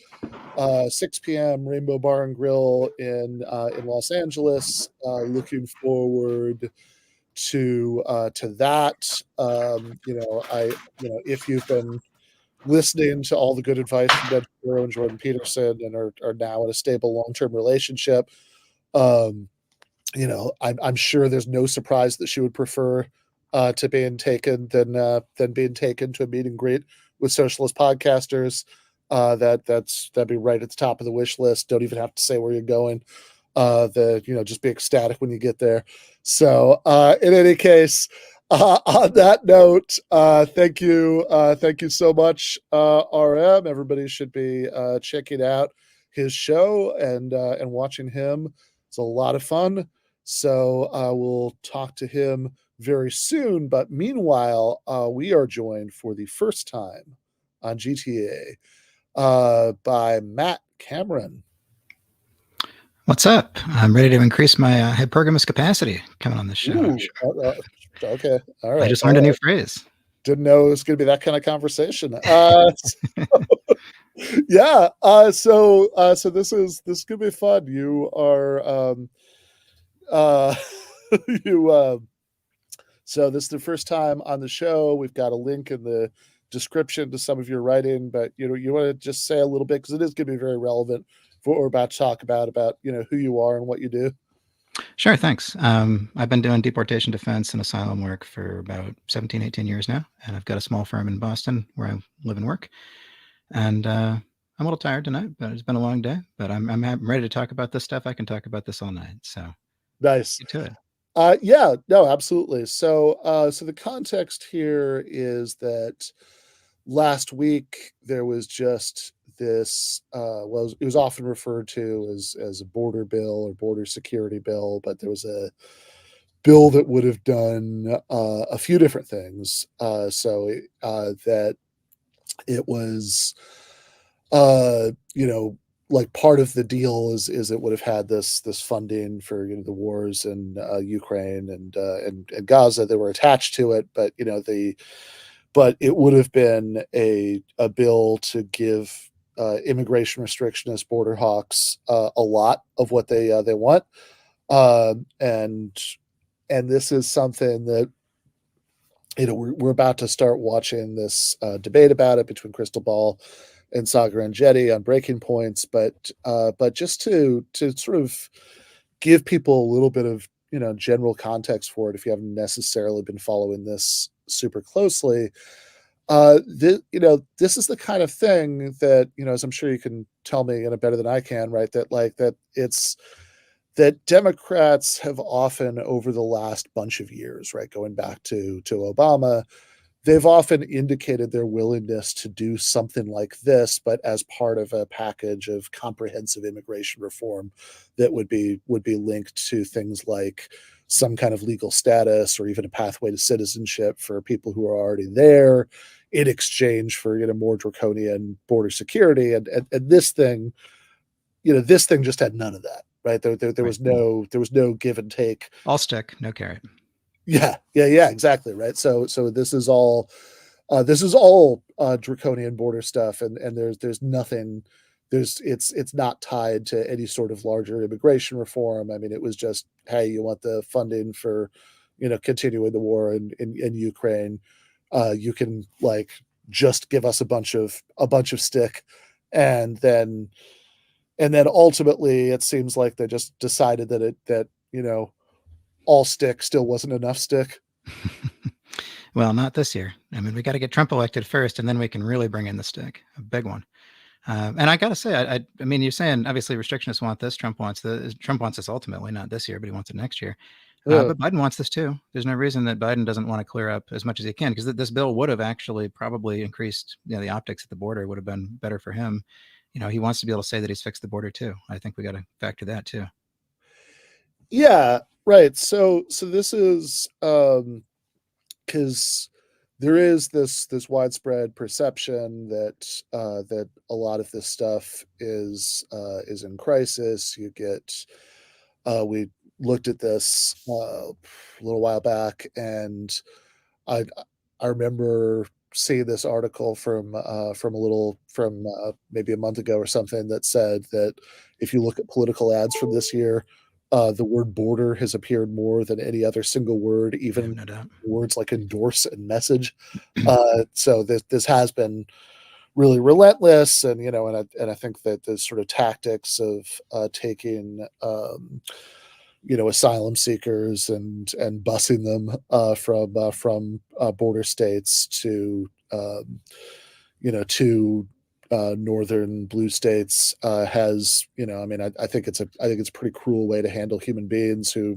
6 p.m. Rainbow Bar and Grill in Los Angeles. Looking forward to that. If you've been listening to all the good advice from Ben Shapiro and Jordan Peterson and are now in a stable long-term relationship, I'm sure there's no surprise that she would prefer to being taken than being taken to a meet and greet with socialist podcasters. That'd be right at the top of the wish list. Don't even have to say where you're going. Just be ecstatic when you get there. So in any case, on that note, thank you so much, RM. Everybody should be checking out his show and watching him. It's a lot of fun. So we'll talk to him very soon. But meanwhile, we are joined for the first time on GTAA by Matt Cameron. What's up? I'm ready to increase my hypergamous capacity coming on this show. Ooh, okay, all right. I just learned a new phrase. Didn't know it was going to be that kind of conversation. Yeah. So this could be fun. You are so this is the first time on the show. We've got a link in the description to some of your writing, but you want to just say a little bit, because it is going to be very relevant for what we're about to talk about who you are and what you do. Sure, thanks. I've been doing deportation defense and asylum work for about 17, 18 years now, and I've got a small firm in Boston where I live and work. And I'm a little tired tonight, but it's been a long day. But I'm ready to talk about this stuff. I can talk about this all night. So nice. Get to it. Yeah, no, absolutely. So the context here is that last week there was just this it was often referred to as a border bill or border security bill, but there was a bill that would have done a few different things. That it was like part of the deal is it would have had this funding for the wars in Ukraine and Gaza that were attached to it, but but it would have been a bill to give immigration restrictionist border hawks a lot of what they want, and this is something that we're about to start watching this debate about it between Krystal and Saagar and Enjeti on breaking points, but just to sort of give people a little bit of general context for it, if you haven't necessarily been following this super closely, this is the kind of thing that as I'm sure you can tell me better than I can, right? That Democrats have often over the last bunch of years, right, going back to Obama, they've often indicated their willingness to do something like this, but as part of a package of comprehensive immigration reform that would be linked to things like some kind of legal status or even a pathway to citizenship for people who are already there in exchange for more draconian border security. And this thing, this thing just had none of that, right? There was no give and take. All stick, no carrot. Yeah, exactly, right. So this is all draconian border stuff, and there's nothing. It's not tied to any sort of larger immigration reform. I mean, it was just, hey, you want the funding for continuing the war in Ukraine, you can just give us a bunch of stick, and then ultimately it seems like they just decided that all stick still wasn't enough stick. Well, not this year. I mean, we got to get Trump elected first, and then we can really bring in the stick, a big one. And I got to say, I mean, you're saying obviously restrictionists want this. Trump wants this ultimately, not this year, but he wants it next year. But Biden wants this too. There's no reason that Biden doesn't want to clear up as much as he can, because this bill would have actually probably increased, the optics at the border would have been better for him. He wants to be able to say that he's fixed the border too. I think we got to factor that too. Yeah, right. So this is because there is this widespread perception that a lot of this stuff is in crisis. You get we looked at this a little while back, and I remember seeing this article from maybe a month ago or something that said that if you look at political ads from this year, the word border has appeared more than any other single word, even words like endorse and message. So this has been really relentless, and and I think that the sort of tactics of taking asylum seekers and busing them from border states to northern blue states has I think it's a pretty cruel way to handle human beings who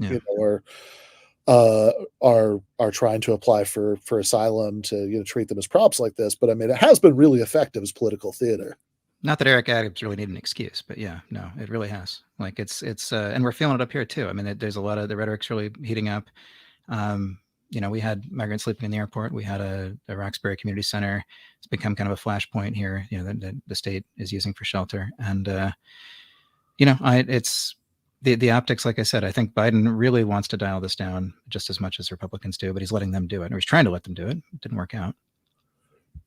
are trying to apply for asylum, to treat them as props like this. But I mean, it has been really effective as political theater. Not that Eric Adams really need an excuse, but yeah, no, it really has. Like it's and we're feeling it up here too. I mean, there's a lot of the rhetoric's really heating up. We had migrants sleeping in the airport. We had a Roxbury Community Center. It's become kind of a flashpoint here, that the state is using for shelter. And, the optics, like I said, I think Biden really wants to dial this down just as much as Republicans do, but he's letting them do it, or he's trying to let them do it. It didn't work out.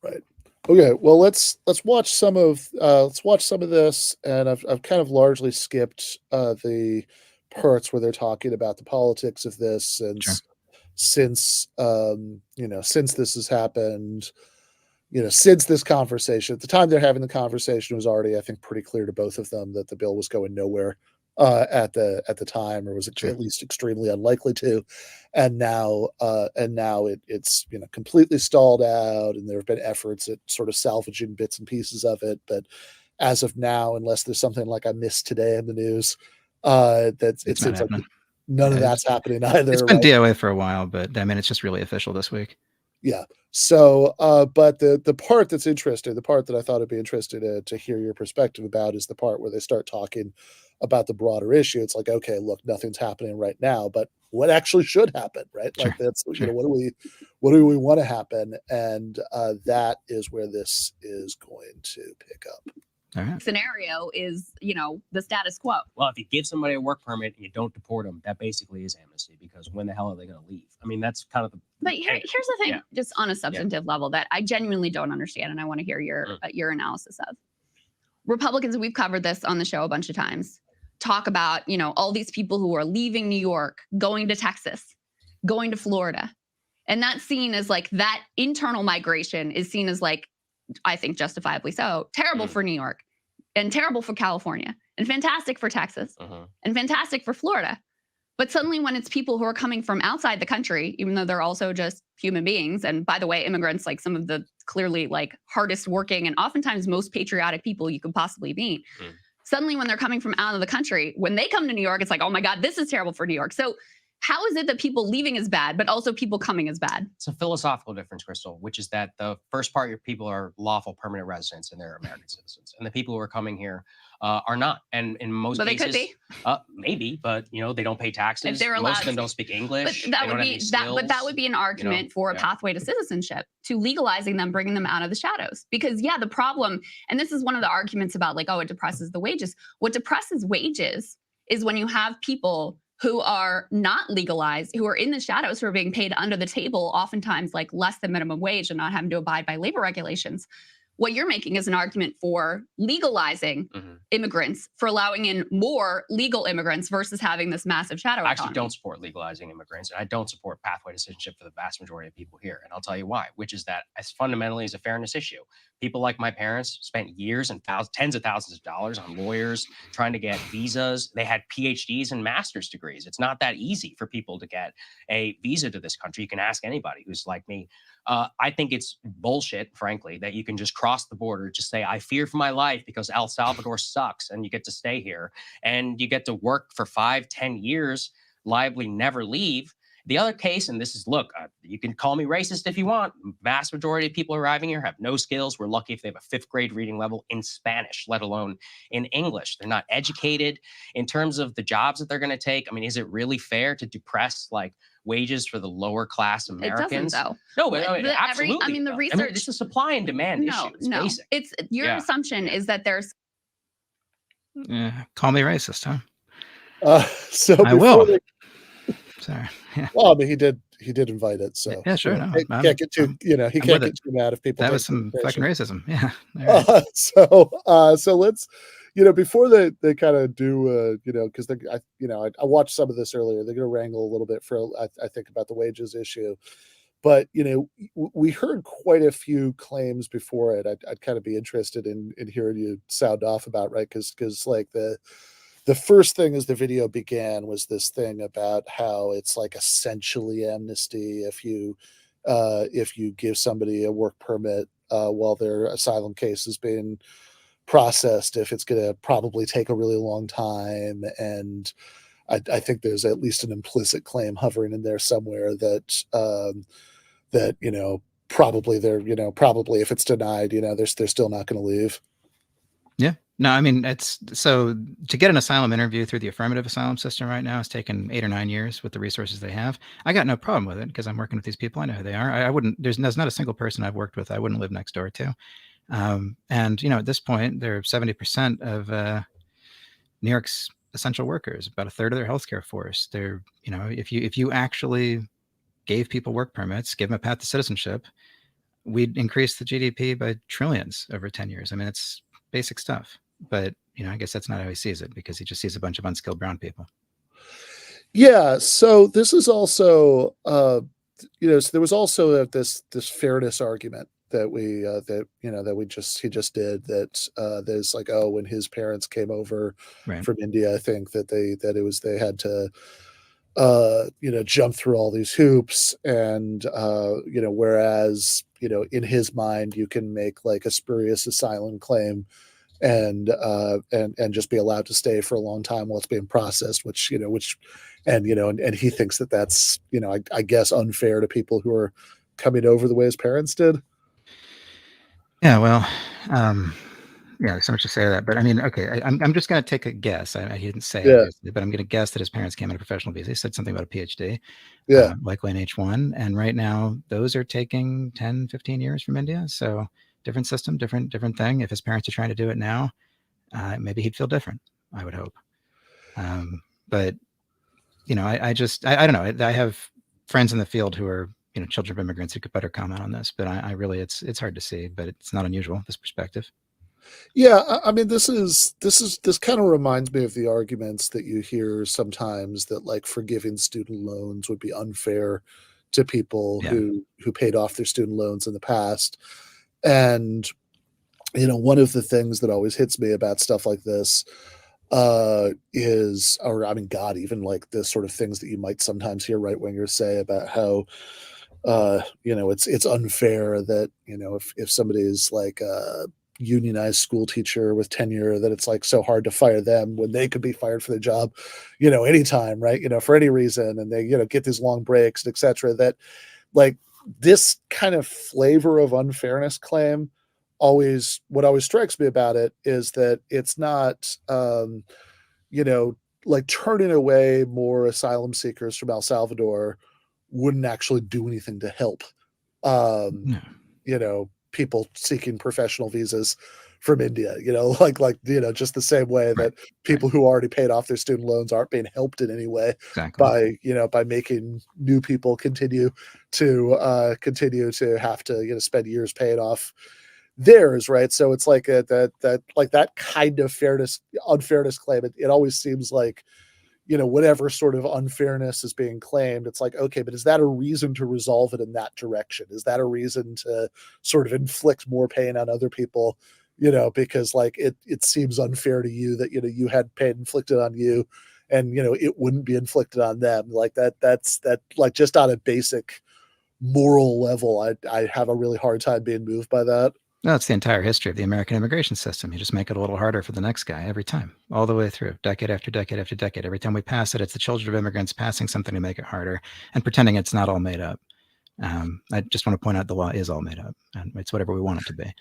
Right. Okay. Well, let's watch some of this, and I've kind of largely skipped the parts where they're talking about the politics of this since since this has happened. Since this conversation, at the time they're having the conversation, it was already, I think, pretty clear to both of them that the bill was going nowhere at the time, or was at least extremely unlikely to. And now it's completely stalled out, and there have been efforts at sort of salvaging bits and pieces of it. But as of now, unless there's something like I missed today in the news, it seems like none of that's happening either. It's been DOA for a while, but I mean, it's just really official this week. Yeah. So, but the part that's interesting, the part that I thought it'd be interesting to hear your perspective about, is the part where they start talking about the broader issue. It's like, okay, look, nothing's happening right now, but what actually should happen, right? Like that's what do we want to happen, and that is where this is going to pick up. All right. Scenario is, the status quo. Well, if you give somebody a work permit and you don't deport them, that basically is amnesty, because when the hell are they going to leave? I mean, that's kind of the. But here's the thing, just on a substantive level, that I genuinely don't understand, and I want to hear your analysis of. Republicans, we've covered this on the show a bunch of times, talk about, all these people who are leaving New York, going to Texas, going to Florida. And that's seen as like, that internal migration is seen as like, I think justifiably so, terrible for New York, and terrible for California, and fantastic for Texas, and fantastic for Florida. But suddenly when it's people who are coming from outside the country, even though they're also just human beings, and by the way, immigrants, like some of the clearly like hardest working and oftentimes most patriotic people you could possibly meet, suddenly when they're coming from out of the country, when they come to New York, it's like, oh my God, this is terrible for New York. So how is it that people leaving is bad, but also people coming is bad? It's a philosophical difference, Krystal, which is that the first part, your people are lawful permanent residents and they're American citizens. And the people who are coming here are not. And in most cases, they could be. Maybe, but they don't pay taxes. If they're allowed, most of them don't speak English. But that would be an argument for a pathway to citizenship, to legalizing them, bringing them out of the shadows. Because the problem, and this is one of the arguments about like, oh, it depresses the wages. What depresses wages is when you have people who are not legalized, who are in the shadows, who are being paid under the table, oftentimes like less than minimum wage, and not having to abide by labor regulations. What you're making is an argument for legalizing immigrants, for allowing in more legal immigrants versus having this massive shadow I economy. actually don't support legalizing immigrants, and I don't support pathway to citizenship for the vast majority of people here. And I'll tell you why, which is that as fundamentally is a fairness issue. People like my parents spent years and tens of thousands of dollars on lawyers trying to get visas. They had PhDs and master's degrees. It's not that easy for people to get a visa to this country. You can ask anybody who's like me. I think it's bullshit, frankly, that you can just cross the border, just say, I fear for my life because El Salvador sucks, and you get to stay here and you get to work for 5-10 years, lively, never leave. The other case, and this is, look, you can call me racist if you want. Vast majority of people arriving here have no skills. We're lucky if they have a 5th grade reading level in Spanish, let alone in English. They're not educated in terms of the jobs that they're going to take. I mean, is it really fair to depress like wages for the lower class Americans? It doesn't, though. No, but absolutely. the research. It's a supply and demand issue. It's basic. It's your assumption is that there's. Call me racist, huh? So I will. Sorry. Yeah. Well, I mean, he did invite it, so yeah, sure. No, he can't get too, he can't get too mad if people. That was some fucking racism. Yeah. So let's, before they kind of do, because I watched some of this earlier. They're going to wrangle a little bit for, I think, about the wages issue. But we heard quite a few claims before it. I'd kind of be interested in hearing you sound off about, right? Because like the first thing as the video began was this thing about how it's like essentially amnesty if you give somebody a work permit while their asylum case is being processed, if it's going to probably take a really long time. And I think there's at least an implicit claim hovering in there somewhere that probably probably if it's denied, they're still not going to leave. Yeah. No, I mean, it's so to get an asylum interview through the affirmative asylum system right now, it's taken 8 or 9 years with the resources they have. I got no problem with it because I'm working with these people. I know who they are. I wouldn't, there's not a single person I've worked with I wouldn't live next door to. And, at this point, they're 70% of New York's essential workers, about a third of their healthcare force. They're, if you actually gave people work permits, give them a path to citizenship, we'd increase the GDP by trillions over 10 years. I mean, it's basic stuff, but I guess that's not how he sees it, because he just sees a bunch of unskilled brown people. Yeah. So this is also, so there was also this fairness argument that he just did, that there's like, oh, when his parents came over from India, I think that they had to jump through all these hoops, and whereas in his mind you can make like a spurious asylum claim and just be allowed to stay for a long time while it's being processed, and he thinks that that's I guess unfair to people who are coming over the way his parents did. Yeah, well, there's so much to say to that, but I mean, okay, I'm just going to take a guess. He didn't say, obviously, but I'm going to guess that his parents came on a professional visa. He said something about a PhD, likely an H1, and right now those are taking 10, 15 years from India. So different system, different thing. If his parents are trying to do it now, maybe he'd feel different, I would hope. But I don't know. I have friends in the field who are children of immigrants who could better comment on this, but I really, it's hard to see, but it's not unusual, this perspective. Yeah, I mean, this kind of reminds me of the arguments that you hear sometimes, that like forgiving student loans would be unfair to people who paid off their student loans in the past. And one of the things that always hits me about stuff like this is, or I mean, God, even like the sort of things that you might sometimes hear right-wingers say about how it's unfair that if somebody is like a unionized school teacher with tenure, that it's like so hard to fire them when they could be fired for their job anytime, right, for any reason, and they get these long breaks, etc. That like this kind of flavor of unfairness claim, what always strikes me about it is that it's not like turning away more asylum seekers from El Salvador wouldn't actually do anything to help people seeking professional visas from India, just the same way that people who already paid off their student loans aren't being helped in any way by making new people continue to have to spend years paying off theirs, right? So it's like that kind of unfairness claim. It always seems like whatever sort of unfairness is being claimed, it's like, okay, but is that a reason to resolve it in that direction? Is that a reason to sort of inflict more pain on other people? Because like it seems unfair to you that you had pain inflicted on you, and it wouldn't be inflicted on them. Like that's like, just on a basic moral level, I have a really hard time being moved by that. No, it's the entire history of the American immigration system. You just make it a little harder for the next guy every time, all the way through, decade after decade after decade. Every time we pass it, it's the children of immigrants passing something to make it harder and pretending it's not all made up. I just want to point out the law is all made up, and it's whatever we want it to be.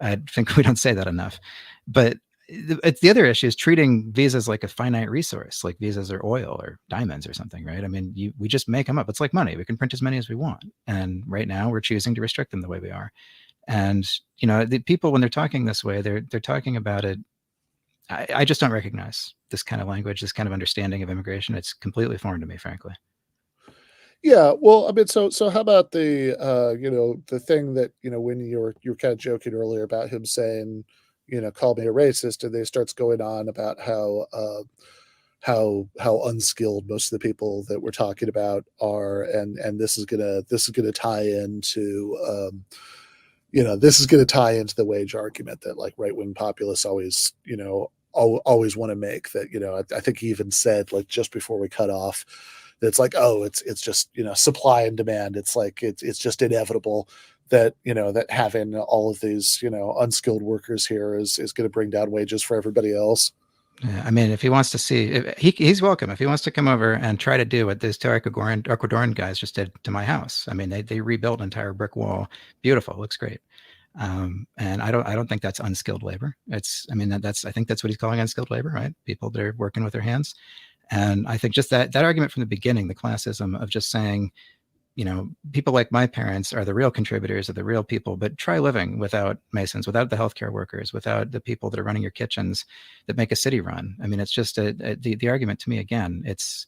I think we don't say that enough. But the other issue is treating visas like a finite resource, like visas are oil or diamonds or something, right? I mean, we just make them up. It's like money. We can print as many as we want. And right now we're choosing to restrict them the way we are. And, the people, when they're talking this way, they're talking about it. I just don't recognize this kind of language, this kind of understanding of immigration. It's completely foreign to me, frankly. Yeah, well, I mean, so how about the the thing that when you're kind of joking earlier about him saying, call me a racist, and they starts going on about how unskilled most of the people that we're talking about are, and this is gonna tie into this is going to tie into the wage argument that like right-wing populists always always want to make, that I think he even said, like, just before we cut off, that it's like, oh, it's just supply and demand. It's like it's just inevitable that that having all of these unskilled workers here is going to bring down wages for everybody else. Yeah, I mean, if he wants to see, he's welcome. If he wants to come over and try to do what those two Ecuadorian guys just did to my house. I mean, they rebuilt an entire brick wall. Beautiful, looks great. And I don't think that's unskilled labor. I think that's what he's calling unskilled labor, right? People that are working with their hands. And I think just that argument from the beginning, the classism of just saying, people like my parents are the real contributors, are the real people, but try living without Masons, without the healthcare workers, without the people that are running your kitchens that make a city run. I mean, it's just the argument to me, again, it's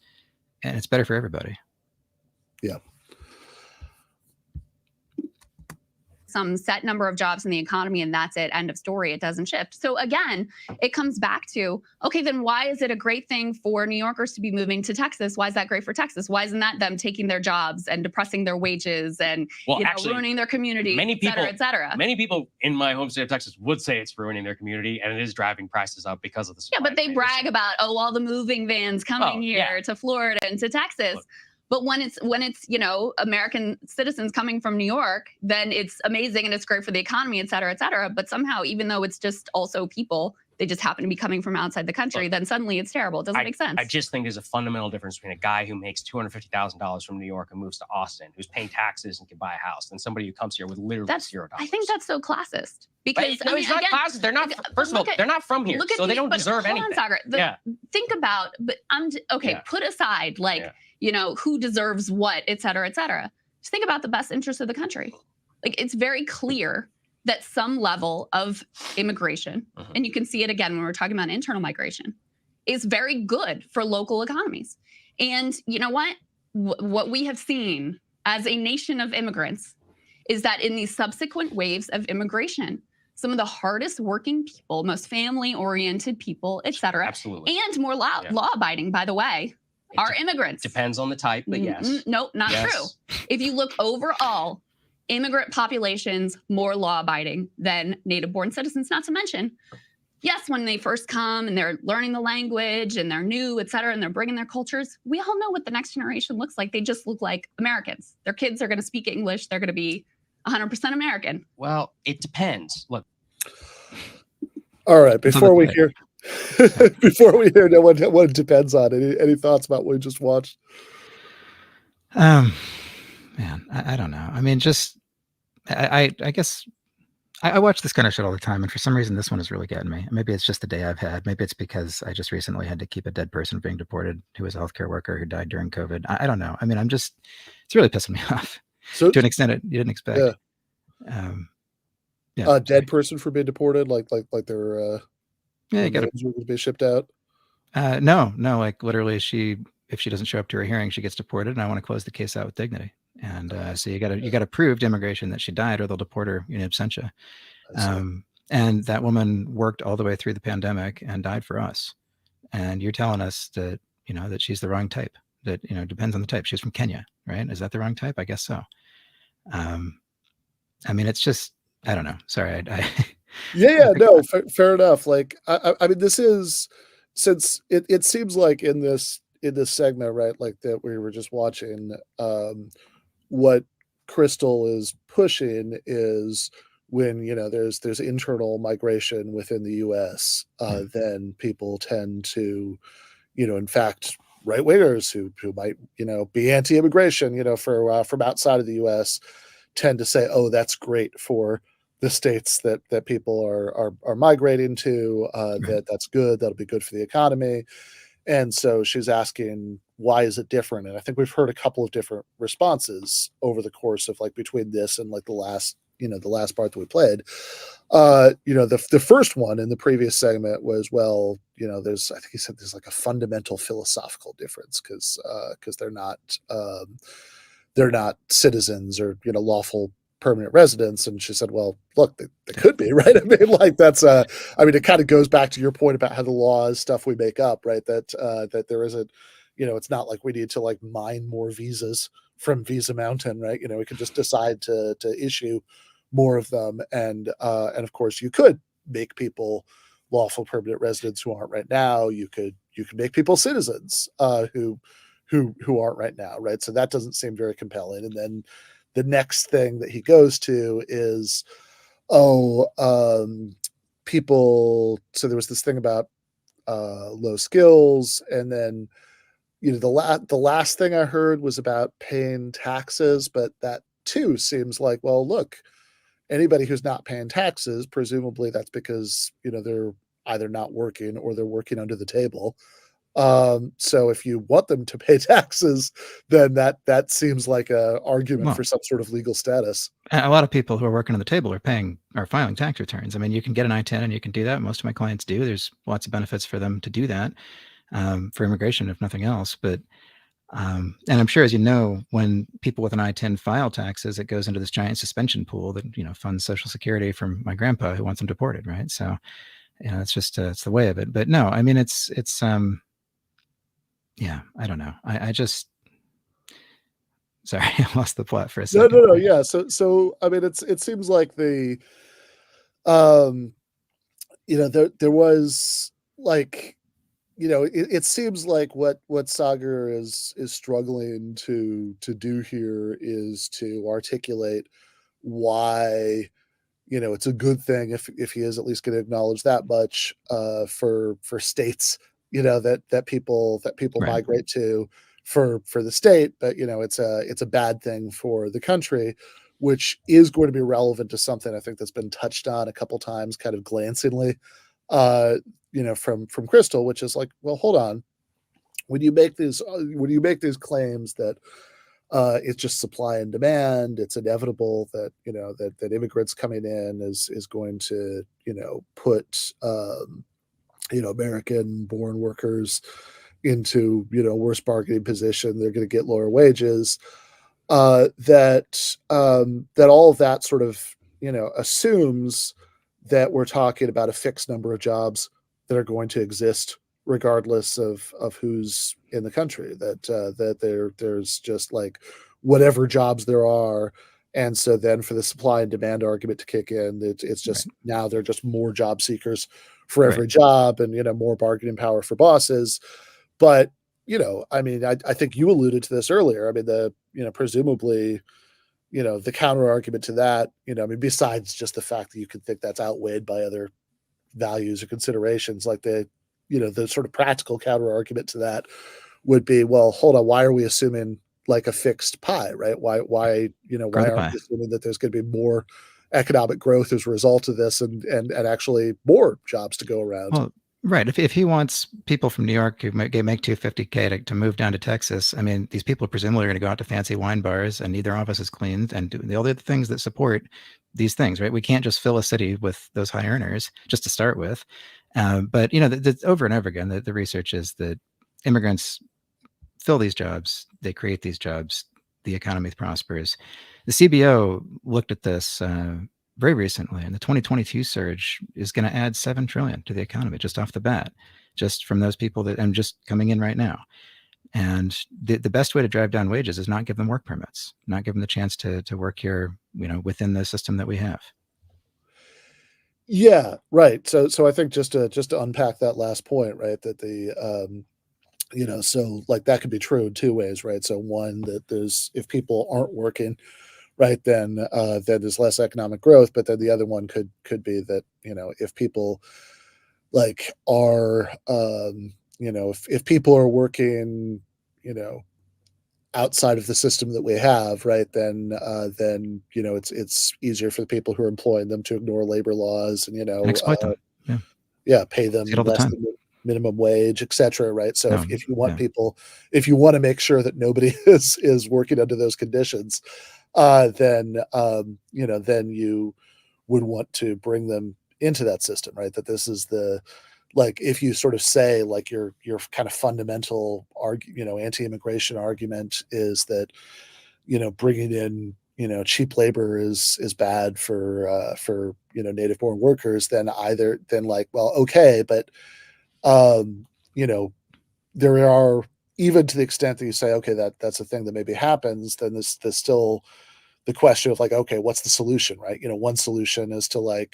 better for everybody. Yeah. Some set number of jobs in the economy and that's it, end of story. It doesn't shift. So again, it comes back to, okay, then why is it a great thing for New Yorkers to be moving to Texas? Why is that great for Texas? Why isn't that them taking their jobs and depressing their wages and actually, ruining their community, et cetera? Many people in my home state of Texas would say it's ruining their community, and it is driving prices up because of the supply. Yeah, but they brag about, all the moving vans coming here to Florida and to Texas. But when it's American citizens coming from New York, then it's amazing and it's great for the economy, et cetera, et cetera. But somehow, even though it's just also people, they just happen to be coming from outside the country, then suddenly it's terrible. It doesn't make sense. I just think there's a fundamental difference between a guy who makes $250,000 from New York and moves to Austin, who's paying taxes and can buy a house, and somebody who comes here with literally $0. I think that's so classist. Because no, it's not classist. They're not. First of all, they're not from here, so they don't deserve anything. Hold on, Saagar. Think about. But put aside who deserves what, et cetera, et cetera. Just think about the best interest of the country. Like, it's very clear that some level of immigration, and you can see it again when we're talking about internal migration, is very good for local economies. And you know what? What we have seen as a nation of immigrants is that in these subsequent waves of immigration, some of the hardest working people, most family-oriented people, et cetera, absolutely, and more law-abiding, by the way, are immigrants. Depends on the type, but yes. Nope, not true. If you look overall, immigrant populations more law-abiding than native-born citizens, not to mention, yes, when they first come and they're learning the language and they're new, et cetera, and they're bringing their cultures, we all know what the next generation looks like. They just look like Americans. Their kids are going to speak English. They're going to be 100% American. Well, it depends. Look. All right, before we hear what it depends on, any thoughts about what we just watched? Man, I don't know. I mean, I guess I watch this kind of shit all the time, and for some reason this one is really getting me. Maybe it's just the day I've had. Maybe it's because I just recently had to keep a dead person being deported who was a healthcare worker who died during COVID. I don't know. I mean, it's really pissing me off to an extent you didn't expect. A dead person for being deported, like they're you got to be shipped out. No, like literally, if she doesn't show up to her hearing, she gets deported, and I want to close the case out with dignity. And so you got to prove to immigration that she died, or they'll deport her in absentia. And that woman worked all the way through the pandemic and died for us. And you're telling us that that she's the wrong type. That depends on the type. She's from Kenya, right? Is that the wrong type? I guess so. I mean, it's just, I don't know. Sorry, No, fair enough. Like, I mean, this is, since it seems like in this segment, right, like that we were just watching, what Krystal is pushing is when there's internal migration within the U.S., then people tend to, in fact, right wingers who might be anti-immigration, from outside of the U.S. tend to say, oh, that's great for the states that people are migrating to, that's good, that'll be good for the economy. And so she's asking, why is it different? And I think we've heard a couple of different responses over the course of between this and the last part that we played. The first one in the previous segment was, well, I think he said there's a fundamental philosophical difference because they're not citizens or lawful permanent residents. And she said, well, look, they could be, right? I mean, that's it kind of goes back to your point about how the law is stuff we make up, right? That there isn't, it's not like we need to mine more visas from Visa Mountain, right? We can just decide to issue more of them. And of course you could make people lawful permanent residents who aren't right now. You could make people citizens who aren't right now, right? So that doesn't seem very compelling. And then the next thing that he goes to is, people. So there was this thing about low skills, and then the last thing I heard was about paying taxes, but that too seems like, well, look, anybody who's not paying taxes, presumably that's because they're either not working or they're working under the table. So if you want them to pay taxes, then that seems like a argument Well, for some sort of legal status. a lot of people who are working on the table are filing tax returns. I mean, you can get an I-10 and you can do that. Most of my clients do. There's lots of benefits for them to do that, for immigration, if nothing else. But and I'm sure, as you know, when people with an I-10 file taxes, it goes into this giant suspension pool that funds Social Security from my grandpa who wants them deported, right? So, it's just it's the way of it. But no, I mean, it's yeah, I don't know. I just sorry, I lost the plot for a second. No. Yeah. So I mean, it seems like there was like, it seems like what Saagar is struggling to do here is to articulate why it's a good thing if he is at least going to acknowledge that much for states that people Right. migrate to for the state, but it's a bad thing for the country, which is going to be relevant to something I think that's been touched on a couple times kind of glancingly from Krystal, which is like, well, hold on, when you make these claims that it's just supply and demand, it's inevitable that that immigrants coming in is going to put American born workers into worse bargaining position, they're going to get lower wages, that all of that sort of assumes that we're talking about a fixed number of jobs that are going to exist regardless of who's in the country, that there's just like whatever jobs there are. And so then for the supply and demand argument to kick in, it's just Right. now they're just more job seekers for every job, and more bargaining power for bosses. But I mean, I think you alluded to this earlier. I mean, presumably the counter argument to that, I mean, besides just the fact that you could think that's outweighed by other values or considerations, like the sort of practical counter argument to that would be, well, hold on, why are we assuming like a fixed pie, right? Why Grow the aren't pie. we assuming that there's going to be more economic growth as a result of this, and actually more jobs to go around? Well, right. If he wants people from New York who make $250K to move down to Texas, I mean, these people presumably are going to go out to fancy wine bars and need their offices cleaned and do all the other things that support these things, right? We can't just fill a city with those high earners just to start with. But over and over again, the research is that immigrants fill these jobs, they create these jobs, the economy prospers. The CBO looked at this very recently, and the 2022 surge is going to add 7 trillion to the economy just off the bat, just from those people that are just coming in right now. And the best way to drive down wages is not give them work permits, not give them the chance to work here, within the system that we have. Yeah, right. So I think just to unpack that last point, right, that so like that could be true in two ways, right? So one, that if people aren't working, right, then there's less economic growth. But then the other one could be that if people like are if people are working outside of the system that we have, right, then it's easier for the people who are employing them to ignore labor laws and And exploit them. Yeah. pay them See it all the less time. than minimum wage, etc. Right. So No, if you want yeah. people, if you want to make sure that nobody is working under those conditions, then then you would want to bring them into that system, right? That this is if you sort of say like your kind of fundamental anti-immigration argument is that bringing in cheap labor is bad for native born workers, then well, okay, but there are, even to the extent that you say, okay, that's a thing that maybe happens, then there's still the question of like, okay, what's the solution, right? One solution is to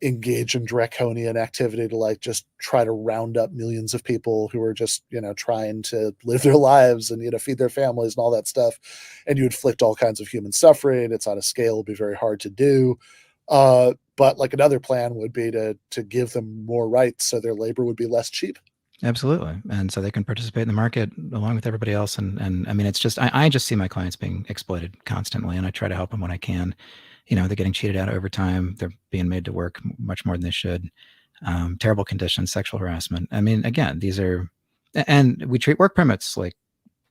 engage in draconian activity to just try to round up millions of people who are just trying to live their lives and feed their families and all that stuff, and you inflict all kinds of human suffering. It's on a scale, it'd be very hard to do. But like another plan would be to give them more rights so their labor would be less cheap. Absolutely. And so they can participate in the market along with everybody else. And I mean, it's just, I just see my clients being exploited constantly, and I try to help them when I can. They're getting cheated out over time. They're being made to work much more than they should. terrible conditions, sexual harassment. I mean, again, these are, and we treat work permits like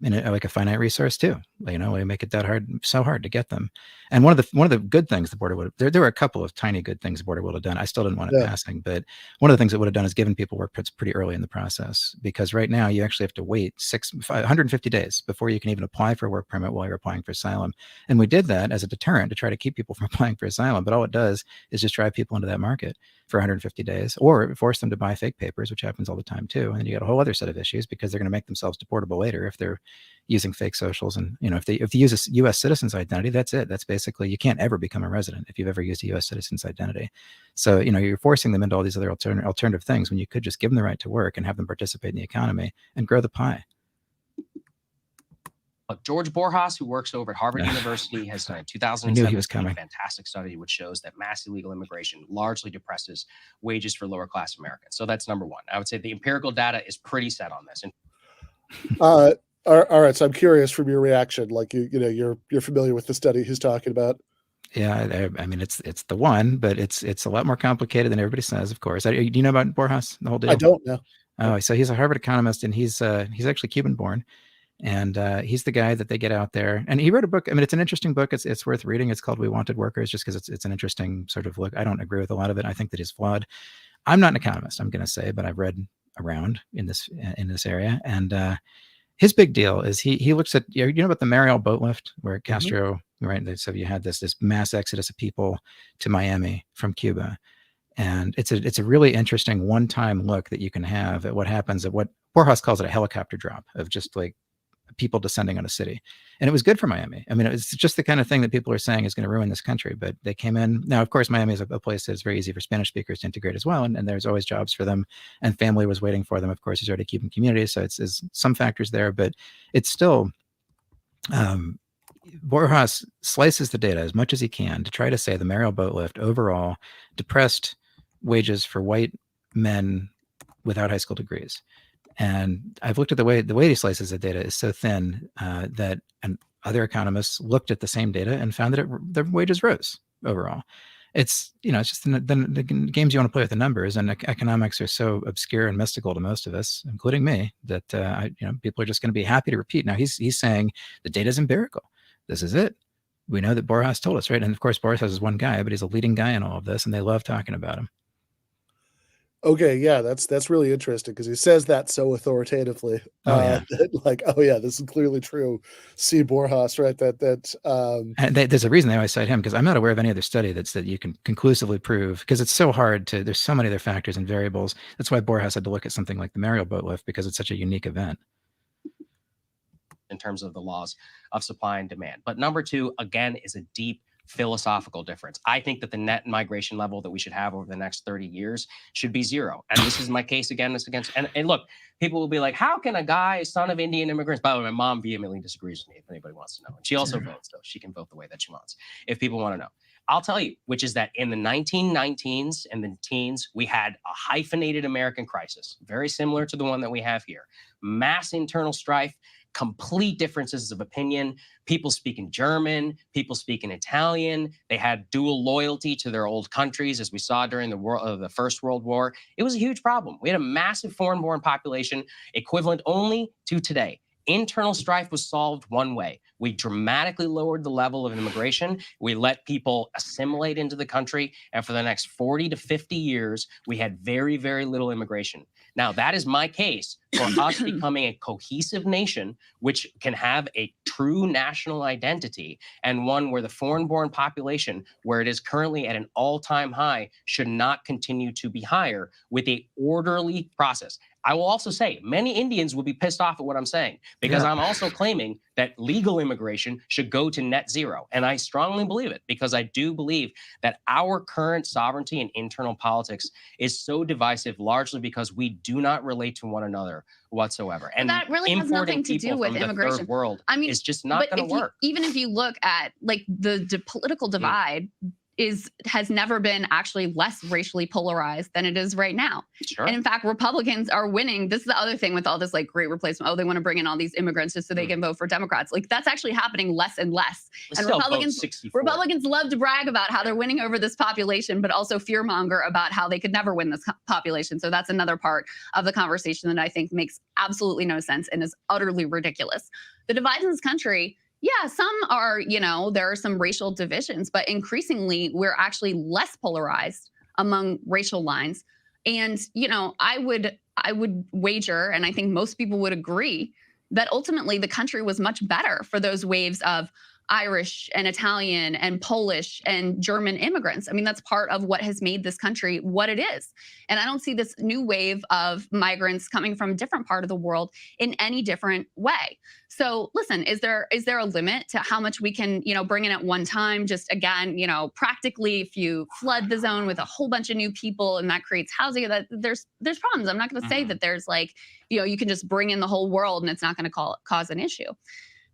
like a finite resource too. We make it so hard to get them. And one of the good things the border would have, there were a couple of tiny good things the border would have done. I still didn't want it passing, but one of the things it would have done is given people work permits pretty early in the process, because right now you actually have to wait 150 days before you can even apply for a work permit while you're applying for asylum. And we did that as a deterrent to try to keep people from applying for asylum. But all it does is just drive people into that market for 150 days, or force them to buy fake papers, which happens all the time too. And then you got a whole other set of issues, because they're going to make themselves deportable later if they're using fake socials. And if they use a U.S. citizen's identity, that's it. That's basically, you can't ever become a resident if you've ever used a U.S. citizen's identity. So you're forcing them into all these other alternative things when you could just give them the right to work and have them participate in the economy and grow the pie. George Borjas, who works over at Harvard University, has done a 2017 fantastic study which shows that mass illegal immigration largely depresses wages for lower class Americans. So that's number one. I would say the empirical data is pretty set on this. All right. So I'm curious from your reaction, like you're familiar with the study he's talking about. Yeah, I mean it's the one, but it's a lot more complicated than everybody says. Of course, do you know about Borjas, the whole deal? I don't know. Oh, so he's a Harvard economist, and he's actually Cuban born. And he's the guy that they get out there. And he wrote a book. I mean, it's an interesting book. It's worth reading. It's called We Wanted Workers, just because it's an interesting sort of look. I don't agree with a lot of it. I think that he's flawed. I'm not an economist, I'm going to say, but I've read around in this area. And his big deal is he looks at, about the Mariel boat lift where Castro, right? So you had this mass exodus of people to Miami from Cuba. And it's a really interesting one-time look that you can have at what happens at what Borjas calls it a helicopter drop of just like people descending on a city. And it was good for Miami. I mean, it's just the kind of thing that people are saying is going to ruin this country, but they came in. Now, of course, Miami is a place that's very easy for Spanish speakers to integrate as well. And there's always jobs for them, and family was waiting for them. Of course, there's already a Cuban community. So it's some factors there, but it's still, Borjas slices the data as much as he can to try to say the Mariel boat lift overall depressed wages for white men without high school degrees. And I've looked at the way he slices the data is so thin that other economists looked at the same data and found that their wages rose overall. It's it's just the games you want to play with the numbers, and economics are so obscure and mystical to most of us, including me, that people are just going to be happy to repeat. Now he's saying the data is empirical. This is it. We know that Borjas told us, right? And of course, Borjas is one guy, but he's a leading guy in all of this, and they love talking about him. Okay, yeah, that's really interesting because he says that so authoritatively. Like, oh yeah, this is clearly true. See Borjas, right? And there's a reason they always cite him, because I'm not aware of any other study that you can conclusively prove, because it's so hard to. There's so many other factors and variables. That's why Borjas had to look at something like the Mariel boat lift, because it's such a unique event in terms of the laws of supply and demand. But number two, again, is a deep philosophical difference. I think that the net migration level that we should have over the next 30 years should be zero. And this is my case again. And look, people will be like, how can a guy, son of Indian immigrants? By the way, my mom vehemently disagrees with me if anybody wants to know. And she also votes, so she can vote the way that she wants if people want to know. I'll tell you, which is that in the 1919s and the teens, we had a hyphenated American crisis, very similar to the one that we have here. Mass internal strife, complete differences of opinion. People speaking German, people speaking Italian. They had dual loyalty to their old countries, as we saw during the First World War. It was a huge problem. We had a massive foreign-born population equivalent only to today. Internal strife was solved one way. We dramatically lowered the level of immigration. We let people assimilate into the country. And for the next 40 to 50 years, we had very, very little immigration. Now, that is my case for us becoming a cohesive nation, which can have a true national identity, and one where the foreign-born population, where it is currently at an all-time high, should not continue to be higher with an orderly process. I will also say many Indians will be pissed off at what I'm saying, because I'm also claiming that legal immigration should go to net zero. And I strongly believe it, because I do believe that our current sovereignty and internal politics is so divisive, largely because we do not relate to one another whatsoever. And that really has nothing to do with immigration. Third world is just not going to work. Even if you look at like the political divide, has never been actually less racially polarized than it is right now. Sure. And in fact, Republicans are winning. This is the other thing with all this like great replacement. Oh, they want to bring in all these immigrants just so they can vote for Democrats. Like that's actually happening less and less. We And still vote Republicans 64. love to brag about how they're winning over this population, but also fearmonger about how they could never win this population. So that's another part of the conversation that I think makes absolutely no sense and is utterly ridiculous. The divides in this country, yeah, some are, there are some racial divisions, but increasingly we're actually less polarized among racial lines. And, I would wager, and I think most people would agree, that ultimately the country was much better for those waves of Irish and Italian and Polish and German immigrants. I mean, that's part of what has made this country what it is. And I don't see this new wave of migrants coming from a different part of the world in any different way. So listen, is there a limit to how much we can, bring in at one time? Just again, practically, if you flood the zone with a whole bunch of new people and that creates housing, that there's problems. I'm not going to say that there's you can just bring in the whole world and it's not going to cause an issue.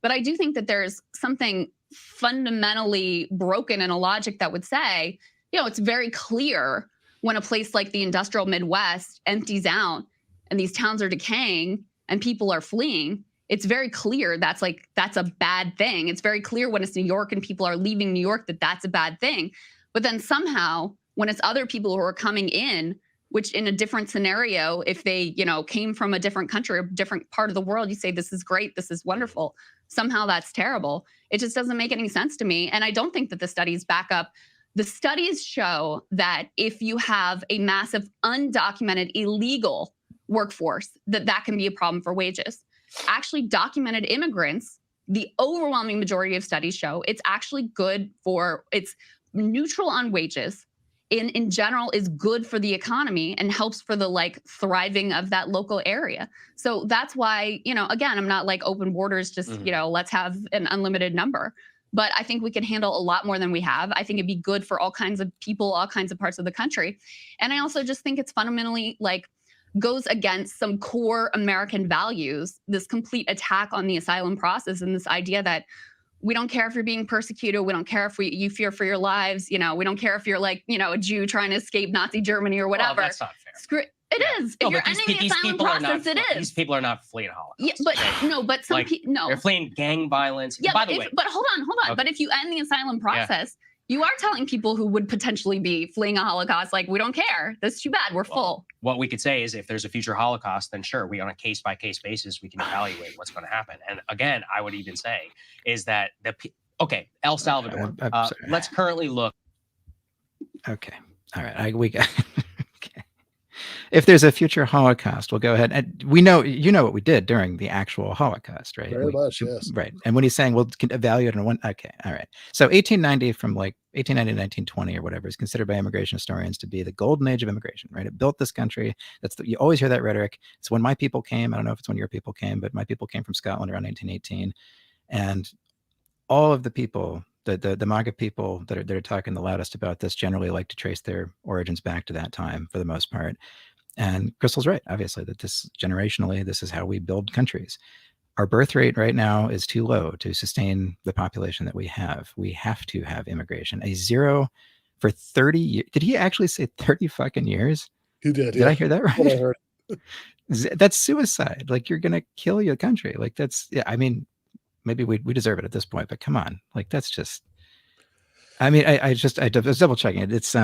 But I do think that there's something fundamentally broken in a logic that would say, it's very clear when a place like the industrial Midwest empties out and these towns are decaying and people are fleeing. It's very clear that's a bad thing. It's very clear when it's New York and people are leaving New York that that's a bad thing. But then somehow when it's other people who are coming in, which in a different scenario, if they, came from a different country, a different part of the world, you say, this is great, this is wonderful. Somehow that's terrible. It just doesn't make any sense to me. And I don't think that the studies back up. The studies show that if you have a massive undocumented illegal workforce, that can be a problem for wages. Actually, documented immigrants, the overwhelming majority of studies show it's actually good it's neutral on wages. In general is good for the economy and helps for the thriving of that local area. So that's why, again, I'm not open borders, just, let's have an unlimited number. But I think we can handle a lot more than we have. I think it'd be good for all kinds of people, all kinds of parts of the country. And I also just think it's fundamentally goes against some core American values, this complete attack on the asylum process and this idea that we don't care if you're being persecuted. We don't care if you fear for your lives. We don't care if you're a Jew trying to escape Nazi Germany or whatever. Well, that's not fair. It is. If you're ending the asylum process, it is. These people are not fleeing a Holocaust. Yeah, but some people, no. They're fleeing gang violence. Yeah, by the way. But hold on. Okay. But if you end the asylum process, you are telling people who would potentially be fleeing a Holocaust, we don't care. That's too bad. We're full. What we could say is if there's a future Holocaust, then sure, on a case-by-case basis, we can evaluate what's going to happen. And again, I would even say is that El Salvador, let's currently look. Okay. All right. We got okay. If there's a future Holocaust, we'll go ahead. And we know, what we did during the actual Holocaust, right? Very much, yes. Right. And when he's saying we'll evaluate on one, okay. All right. So 1890 from 1890 to 1920 or whatever is considered by immigration historians to be the golden age of immigration, right? It built this country. You always hear that rhetoric. It's when my people came. I don't know if it's when your people came, but my people came from Scotland around 1918. And all of the people, the MAGA people that are talking the loudest about this generally like to trace their origins back to that time for the most part. And Krystal's right, obviously, that this generationally, this is how we build countries. Our birth rate right now is too low to sustain the population that we have. We have to have immigration. A zero for 30 years. Did he actually say 30 fucking years? He did. Did I hear that right? What I heard. That's suicide. You're going to kill your country. I mean, maybe we deserve it at this point, but come on. That's just, I mean, I was double checking it. It's,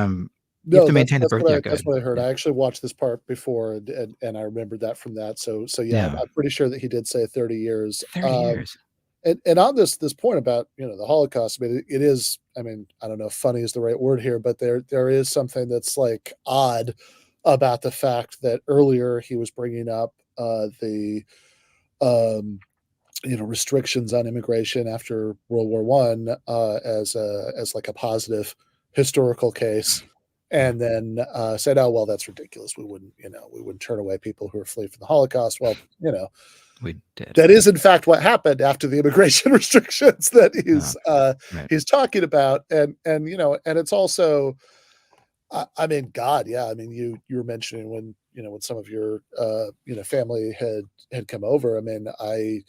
you have to maintain the birth rate. That's what I heard. I actually watched this part before and I remembered that from that. So yeah, I'm pretty sure that he did say 30 years. 30 years. And on this point about, the Holocaust, I mean, it is, I don't know if funny is the right word here, but there is something that's odd about the fact that earlier he was bringing up the restrictions on immigration after World War I as a positive historical case, and then said, "Oh well, that's ridiculous. We wouldn't turn away people who are fleeing from the Holocaust." Well, we did. That is in fact what happened after the immigration restrictions that he's talking about, and it's also, I mean, God, yeah, I mean, you were mentioning when some of your family had come over. I mean, I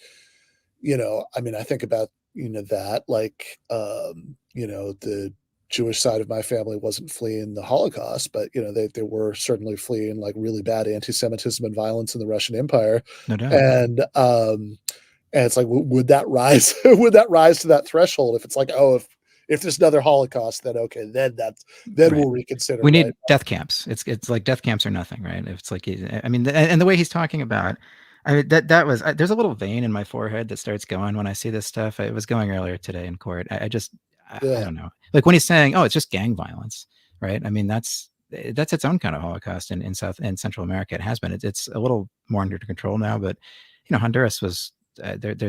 think about that, the Jewish side of my family wasn't fleeing the Holocaust, but they were certainly fleeing like really bad anti-Semitism and violence in the Russian Empire. No doubt. And it's like, would that rise? Would that rise to that threshold? If it's like, oh, if there's another Holocaust, then okay, then Right. we'll reconsider. We need right? death camps. It's like death camps or nothing, right? If it's like, I mean, and the way he's talking about, I mean, that was, there's a little vein in my forehead that starts going when I see this stuff. It was going earlier today in court. I don't know. Like when he's saying, oh, it's just gang violence, right? I mean, that's its own kind of Holocaust in South and Central America. It has been. It's a little more under control now, but Honduras was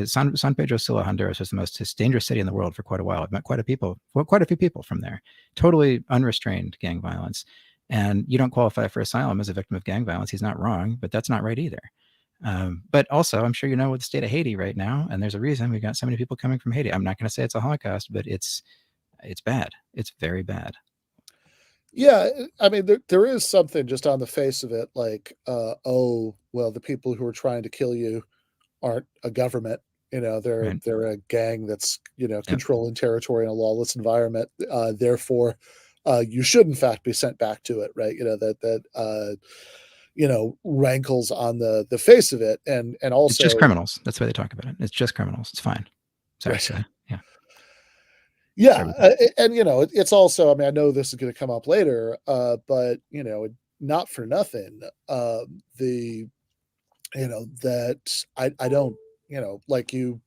San Pedro Sula, Honduras was the most dangerous city in the world for quite a while. I've met quite a few people from there. Totally unrestrained gang violence, and you don't qualify for asylum as a victim of gang violence. He's not wrong, but that's not right either. But also, I'm sure with the state of Haiti right now, and there's a reason we've got so many people coming from Haiti. I'm not going to say it's a Holocaust, but it's bad. It's very bad. Yeah, I mean, there is something just on the face of it, like, oh, well, the people who are trying to kill you aren't a government. They're Right. they're a gang that's controlling territory in a lawless environment. Therefore, you should in fact be sent back to it, right? That rankles on the face of it, and also It's just criminals. That's the way they talk about it. It's just criminals. It's fine. Sorry. Right. Yeah. Yeah, and it's also. I mean, I know this is going to come up later, but not for nothing. That I don't. Like you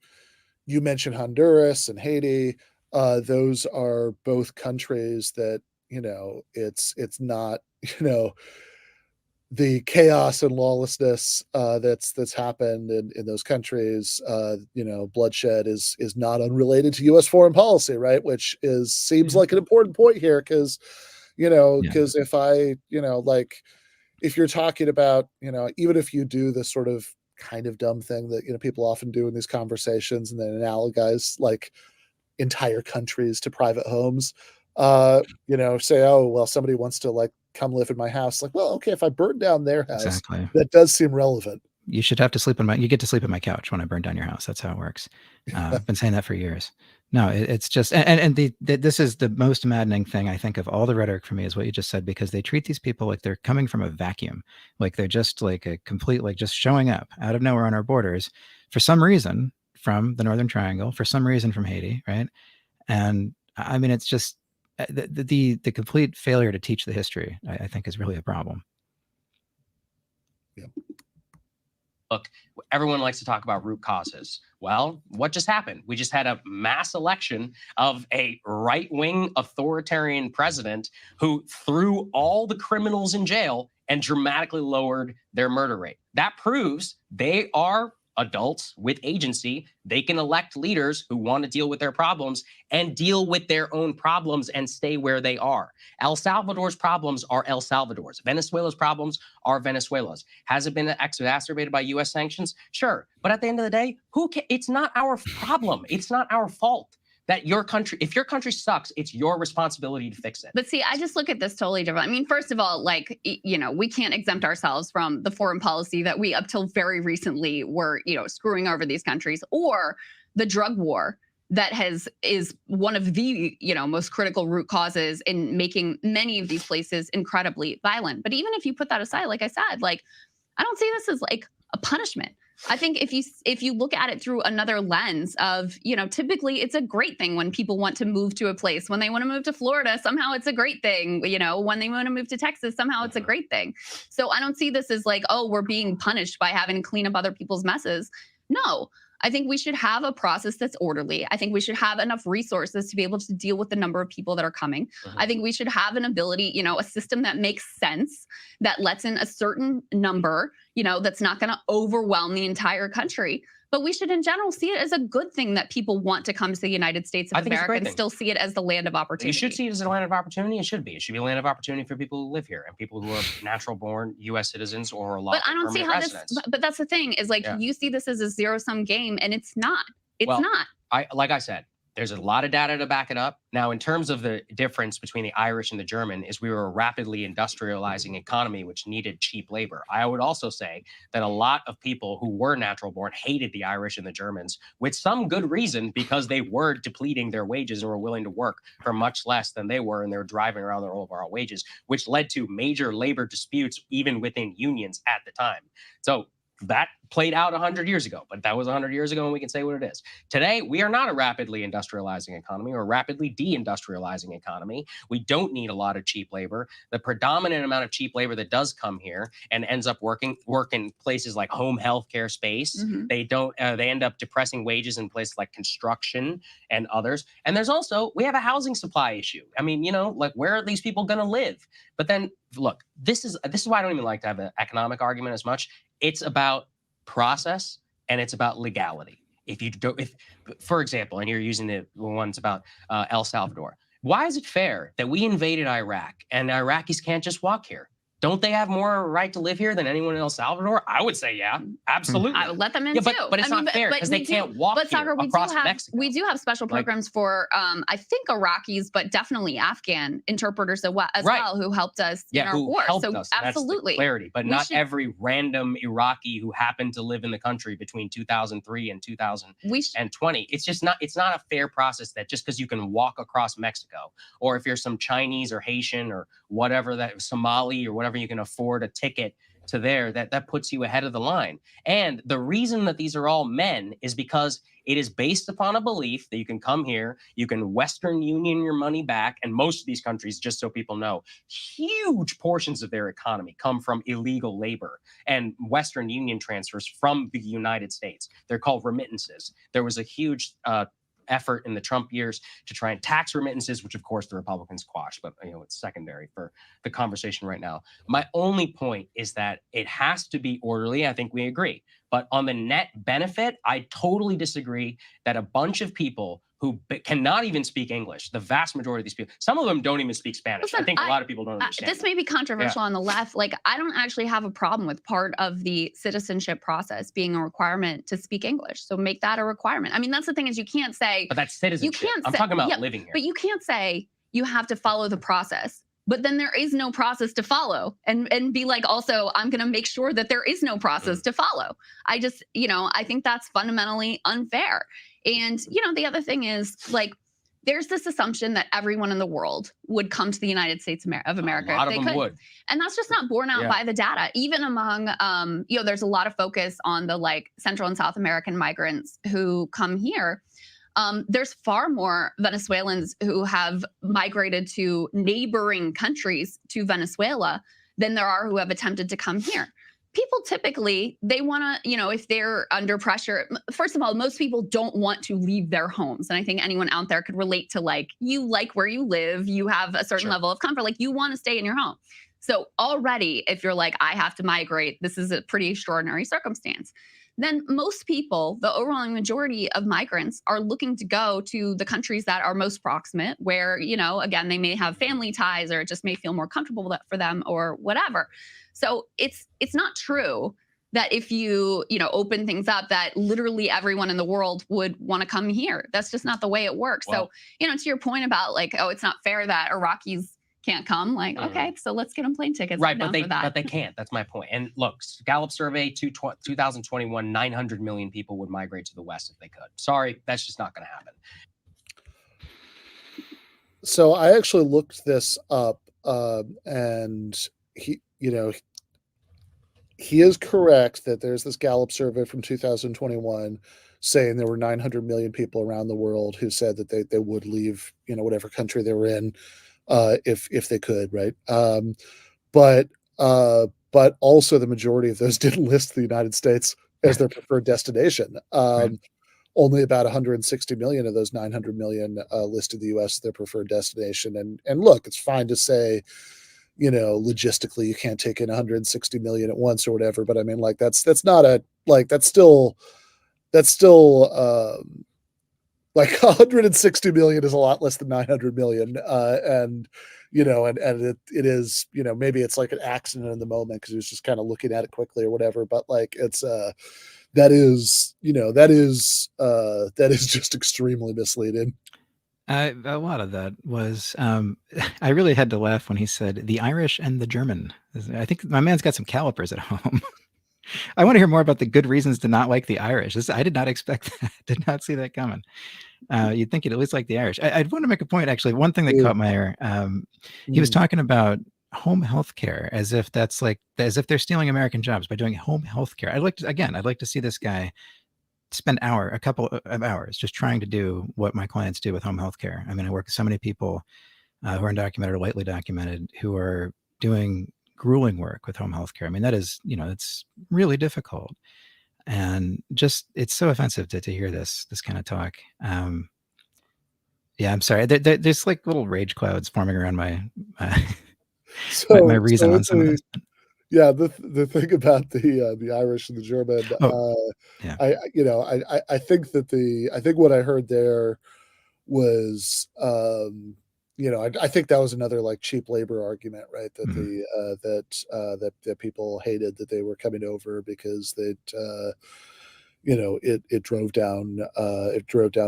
mentioned Honduras and Haiti. Those are both countries that it's not the chaos and lawlessness that's happened in those countries. Bloodshed is not unrelated to U.S. foreign policy, right? Which seems like an important point here, because if I if you're talking about even if you do this sort of kind of dumb thing that people often do in these conversations, and then analogize like entire countries to private homes, say, oh well, somebody wants to like come live in my house. Like, well, okay, if I burn down their house, Exactly. that does seem relevant. You should have to sleep you get to sleep on my couch when I burn down your house. That's how it works. I've been saying that for years. No, it's just, and this is the most maddening thing, I think, of all the rhetoric for me, is what you just said, because they treat these people like they're coming from a vacuum. Like they're just like a complete, like just showing up out of nowhere on our borders for some reason from the Northern Triangle, for some reason from Haiti. Right. And I mean, it's just the complete failure to teach the history, I think, is really a problem. Yeah. Look, everyone likes to talk about root causes. Well, what just happened? We just had a mass election of a right-wing authoritarian president who threw all the criminals in jail and dramatically lowered their murder rate. That proves they are adults with agency. They can elect leaders who want to deal with their problems and deal with their own problems and stay where they are. El Salvador's problems are El Salvador's. Venezuela's problems are Venezuela's. Has it been exacerbated by U.S. sanctions? Sure. But at the end of the day, it's not our problem. It's not our fault that if your country sucks, it's your responsibility to fix it. But see, I just look at this totally different. I mean, first of all, like, we can't exempt ourselves from the foreign policy that we up till very recently were, screwing over these countries, or the drug war that is one of the, most critical root causes in making many of these places incredibly violent. But even if you put that aside, like I said, like, I don't see this as like a punishment. I think if you look at it through another lens of, typically it's a great thing when people want to move to a place. When they want to move to Florida, somehow it's a great thing. When they want to move to Texas, somehow it's a great thing. So I don't see this as like, oh, we're being punished by having to clean up other people's messes. No, I think we should have a process that's orderly. I think we should have enough resources to be able to deal with the number of people that are coming. I think we should have an ability, a system that makes sense, that lets in a certain number, that's not going to overwhelm the entire country. But we should in general see it as a good thing that people want to come to the United States of America and still see it as the land of opportunity. You should see it as a land of opportunity. It should be. It should be a land of opportunity for people who live here and people who are natural born U.S. citizens or But I don't see how residents. but that's the thing is like, you see this as a zero-sum game, and it's not. It's not. Like I said, There's a lot of data to back it up. Now, in terms of the difference between the Irish and the German, is we were a rapidly industrializing economy, which needed cheap labor. I would also say that a lot of people who were natural born hated the Irish and the Germans with some good reason, because they were depleting their wages and were willing to work for much less than they were, and they were driving around their overall wages, which led to major labor disputes even within unions at the time. So that played out 100 years ago, but that was 100 years ago, and we can say what it is. Today, we are not a rapidly industrializing economy or a rapidly deindustrializing economy. We don't need a lot of cheap labor. The predominant amount of cheap labor that does come here and ends up work in places like home healthcare space, they end up depressing wages in places like construction and others. And there's also, we have a housing supply issue. I mean, like, where are these people going to live? But then, look, this is why I don't even like to have an economic argument as much. It's about process and it's about legality. If for example, and you're using the ones about El Salvador, why is it fair that we invaded Iraq and Iraqis can't just walk here? Don't they have more right to live here than anyone in El Salvador? I would say, yeah, absolutely. I would let them in too. But it's not fair because they can't walk here across Mexico. We do have special programs for, I think, Iraqis, but definitely Afghan interpreters as well, who helped us in our war. So absolutely, clarity. But not every random Iraqi who happened to live in the country between 2003 and 2020. It's just not. It's not a fair process that just because you can walk across Mexico, or if you're some Chinese or Haitian or whatever, that Somali or whatever, you can afford a ticket to there, that puts you ahead of the line. And the reason that these are all men is because it is based upon a belief that you can come here, you can Western Union your money back. And most of these countries, just so people know, huge portions of their economy come from illegal labor and Western Union transfers from the United States. They're called remittances. There was a huge effort in the Trump years to try and tax remittances, which of course the Republicans quashed, but it's secondary for the conversation right now. My only point is that it has to be orderly. I think we agree. But on the net benefit, I totally disagree that a bunch of people who cannot even speak English, the vast majority of these people, some of them don't even speak Spanish. Listen, I think a lot of people don't understand. This may be controversial on the left. Like, I don't actually have a problem with part of the citizenship process being a requirement to speak English. So make that a requirement. I mean, that's the thing, is you can't say. But that's citizenship. I'm talking about living here. But you can't say you have to follow the process, but then there is no process to follow, and be like, also, I'm going to make sure that there is no process to follow. I just, I think that's fundamentally unfair. And, the other thing is, like, there's this assumption that everyone in the world would come to the United States of America. A lot of them would. And that's just not borne out by the data. Even among, there's a lot of focus on the, like, Central and South American migrants who come here. There's far more Venezuelans who have migrated to neighboring countries to Venezuela than there are who have attempted to come here. People typically, they want to, if they're under pressure, first of all, most people don't want to leave their homes. And I think anyone out there could relate to, like, you like where you live, you have a certain level of comfort, like, you want to stay in your home. So already, if you're like, I have to migrate, this is a pretty extraordinary circumstance. Then most people, the overwhelming majority of migrants, are looking to go to the countries that are most proximate, where, again, they may have family ties, or it just may feel more comfortable for them, or whatever. So it's not true that if you, open things up, that literally everyone in the world would want to come here. That's just not the way it works. Well, so, to your point about, like, oh, it's not fair that Iraqis can't come. Like, okay, so let's get them plane tickets. Right, but they can't. That's my point. And look, Gallup survey 2021, 900 million people would migrate to the West if they could. Sorry, that's just not going to happen. So I actually looked this up, and he is correct that there's this Gallup survey from 2021 saying there were 900 million people around the world who said that they would leave, whatever country they were in, if they could, right? But also the majority of those didn't list the United States as their preferred destination. Only about 160 million of those 900 million listed the U.S. as their preferred destination. And look, it's fine to say, logistically you can't take in 160 million at once or whatever, but I mean, like, that's still like 160 million is a lot less than 900 million. And it is, maybe it's like an accident in the moment because he was just kind of looking at it quickly or whatever, but like, it's that is, that is just extremely misleading. A lot of that was, I really had to laugh when he said the Irish and the German. I think my man's got some calipers at home. I want to hear more about the good reasons to not like the Irish. I did not expect that. Did not see that coming. You'd think you'd at least like the Irish. I want to make a point, actually. One thing that caught my ear, he was talking about home health care as if they're stealing American jobs by doing home health care. I'd like to see this guy spend a couple of hours just trying to do what my clients do with home health care. I mean, I work with so many people who are undocumented or lightly documented who are doing grueling work with home health care. I mean, that is, it's really difficult. And just, it's so offensive to hear this kind of talk. Yeah, I'm sorry. There's like little rage clouds forming around my reason on some of this. Yeah, the thing about the Irish and the German, yeah. I think what I heard there was, I think that was another like cheap labor argument, right? That that people hated that they were coming over because it drove down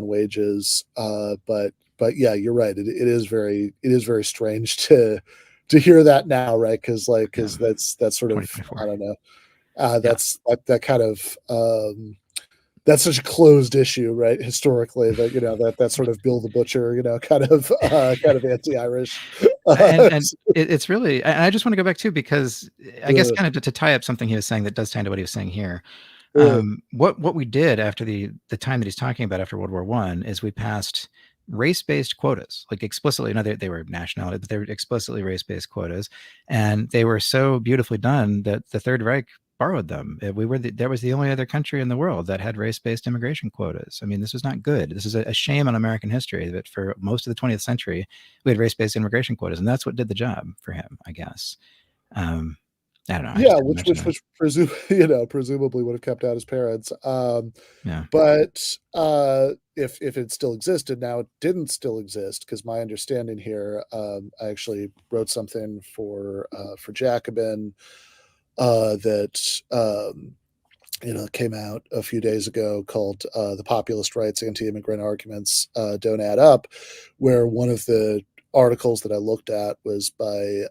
wages. But yeah, you're right. It is very strange to hear that now, right? Because that's sort of, I don't know, that kind of that's such a closed issue, right? Historically, that that sort of Bill the Butcher, kind of anti-Irish. And it's really, and I just want to go back too, because I guess kind of to tie up something he was saying that does tie into what he was saying here. What we did after the time that he's talking about after World War I is we passed race-based quotas, like explicitly. They were nationality, but they were explicitly race-based quotas, and they were so beautifully done that the Third Reich borrowed them. That was the only other country in the world that had race-based immigration quotas. I mean, this was not good. This is a shame on American history that for most of the 20th century we had race-based immigration quotas, and that's what did the job for him, I guess. I don't know. Yeah, which presumably would have kept out his parents. But if it still existed, now it didn't still exist, because my understanding here, I actually wrote something for Jacobin that came out a few days ago called "The Populist Rights Anti-Immigrant Arguments Don't Add Up," where one of the articles that I looked at was by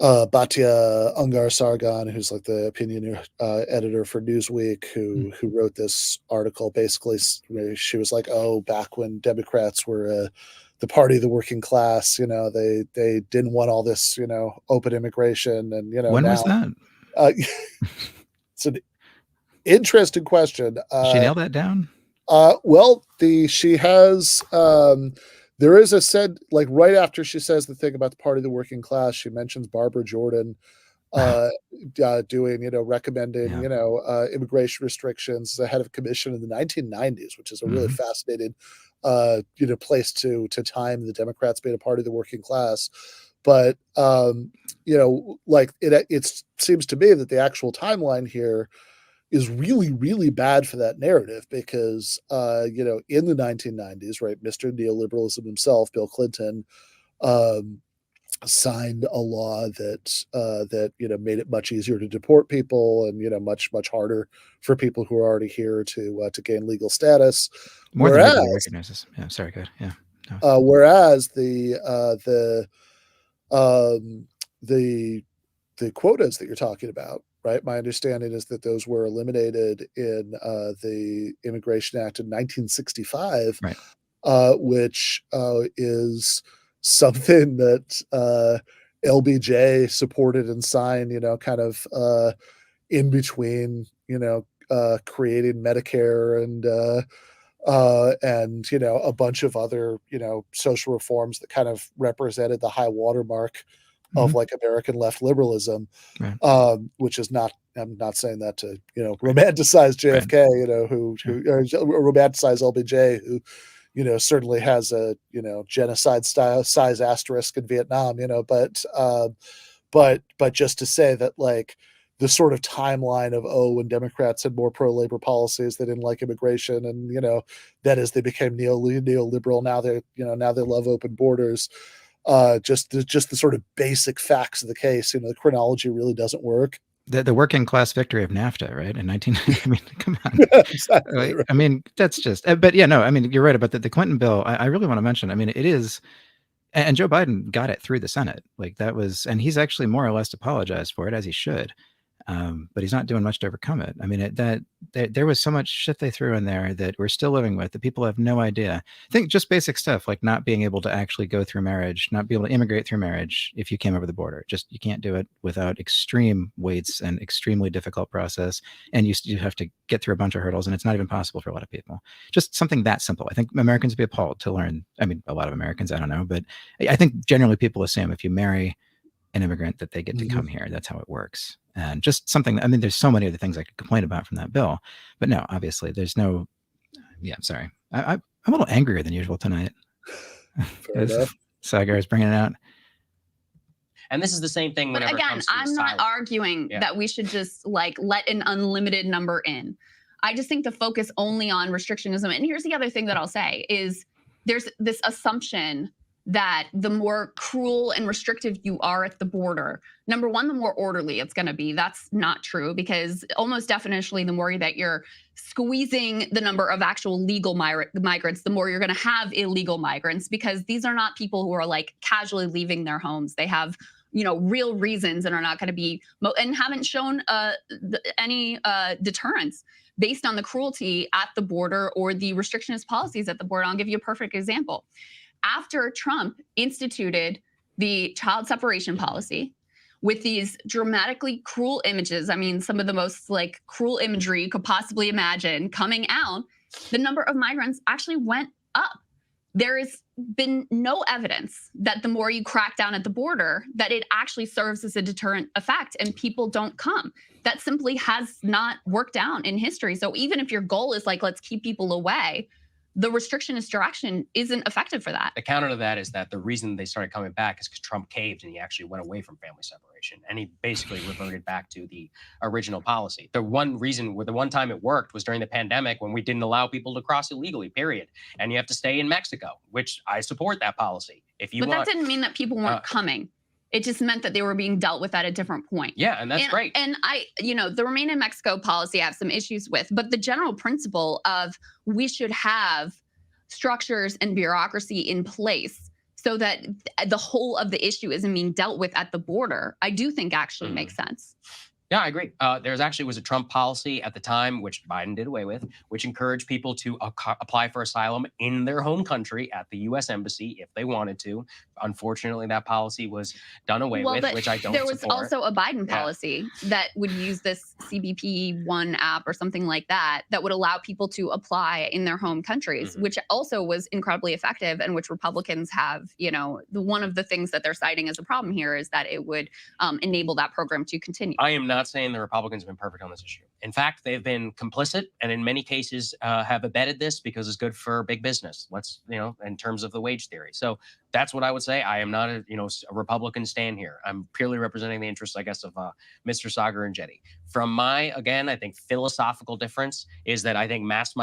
Batya Ungar-Sargon, who's like the opinion editor for Newsweek, who wrote this article. Basically, she was like, "Oh, back when Democrats were the party of the working class, they didn't want all this, open immigration, and when now, was that?" It's an interesting question. She nailed that down. Well, she has. There is a said, like, right after she says the thing about the party of the working class, she mentions Barbara Jordan doing, recommending, immigration restrictions as a head of commission in the 1990s, which is a really fascinating, place to time the Democrats being a party of the working class. But, like it seems to me that the actual timeline here is really, really bad for that narrative, because, in the 1990s, right, Mr. Neoliberalism himself, Bill Clinton, signed a law that made it much easier to deport people, and much harder for people who are already here to gain legal status. More than everybody recognizes. Yeah, sorry, good. Yeah. No. Whereas the quotas that you're talking about, right? My understanding is that those were eliminated in the Immigration Act in 1965, right. Which is something that LBJ supported and signed, kind of in between, creating Medicare and a bunch of other, social reforms that kind of represented the high watermark of like American left liberalism, right. Which is not, I'm not saying that to, romanticize JFK, right. who romanticize LBJ, who, certainly has a, genocide size asterisk in Vietnam, but just to say that, like, the sort of timeline of, when Democrats had more pro-labor policies, they didn't like immigration, and, that as they became neoliberal, now they love open borders. Just the sort of basic facts of the case, the chronology really doesn't work. the working class victory of NAFTA, right? In 1990. I mean, come on. Exactly. Right. I mean, that's just, but yeah, no, I mean, you're right about the Clinton bill. I really want to mention, I mean, it is, and Joe Biden got it through the Senate. Like that was, and he's actually more or less apologized for it, as he should. But he's not doing much to overcome it. I mean, there was so much shit they threw in there that we're still living with, that people have no idea. I think just basic stuff like not being able to actually go through marriage, not be able to immigrate through marriage if you came over the border. Just you can't do it without extreme waits and extremely difficult process. And you have to get through a bunch of hurdles, and it's not even possible for a lot of people. Just something that simple. I think Americans would be appalled to learn. I mean, a lot of Americans, I don't know, but I think generally people assume if you marry an immigrant that they get to come here. That's how it works. And just something, I mean, there's so many other things I could complain about from that bill, but no, obviously there's no, yeah, I'm sorry. I'm a little angrier than usual tonight. Saagar is bringing it out. And this is the same thing. But again, I'm not arguing that we should just like let an unlimited number in. I just think the focus only on restrictionism. And here's the other thing that I'll say is there's this assumption that the more cruel and restrictive you are at the border, number one, the more orderly it's going to be. That's not true, because almost definitely the more that you're squeezing the number of actual legal migrants, the more you're going to have illegal migrants, because these are not people who are like casually leaving their homes. They have, you know, real reasons and are not going to be and haven't shown any deterrence based on the cruelty at the border or the restrictionist policies at the border. I'll give you a perfect example. After Trump instituted the child separation policy with these dramatically cruel images, I mean, some of the most like cruel imagery you could possibly imagine coming out, the number of migrants actually went up. There has been no evidence that the more you crack down at the border, that it actually serves as a deterrent effect and people don't come. That simply has not worked out in history. So even if your goal is like, let's keep people away, the restrictionist direction isn't effective for that. The counter to that is that the reason they started coming back is because Trump caved and he actually went away from family separation. And he basically reverted back to the original policy. The one reason, the one time it worked was during the pandemic when we didn't allow people to cross illegally, period. And you have to stay in Mexico, which I support that policy. If you that didn't mean that people weren't coming. It just meant that they were being dealt with at a different point. Yeah, and that's great. And the Remain in Mexico policy I have some issues with, but the general principle of we should have structures and bureaucracy in place so that the whole of the issue isn't being dealt with at the border, I do think actually makes sense. Yeah, I agree. There's actually was a Trump policy at the time, which Biden did away with, which encouraged people to apply for asylum in their home country at the U.S. Embassy if they wanted to. Unfortunately, that policy was done away with, which I don't support. There was also a Biden policy that would use this CBP One app or something like that, that would allow people to apply in their home countries, which also was incredibly effective, and which Republicans have, one of the things that they're citing as a problem here is that it would enable that program to continue. I am not saying the Republicans have been perfect on this issue. In fact, they've been complicit and in many cases have abetted this because it's good for big business. In terms of the wage theory. So that's what I would say. I am not a Republican stand here. I'm purely representing the interests, I guess, of Mr. Saagar and Enjeti. From I think philosophical difference is that I think mass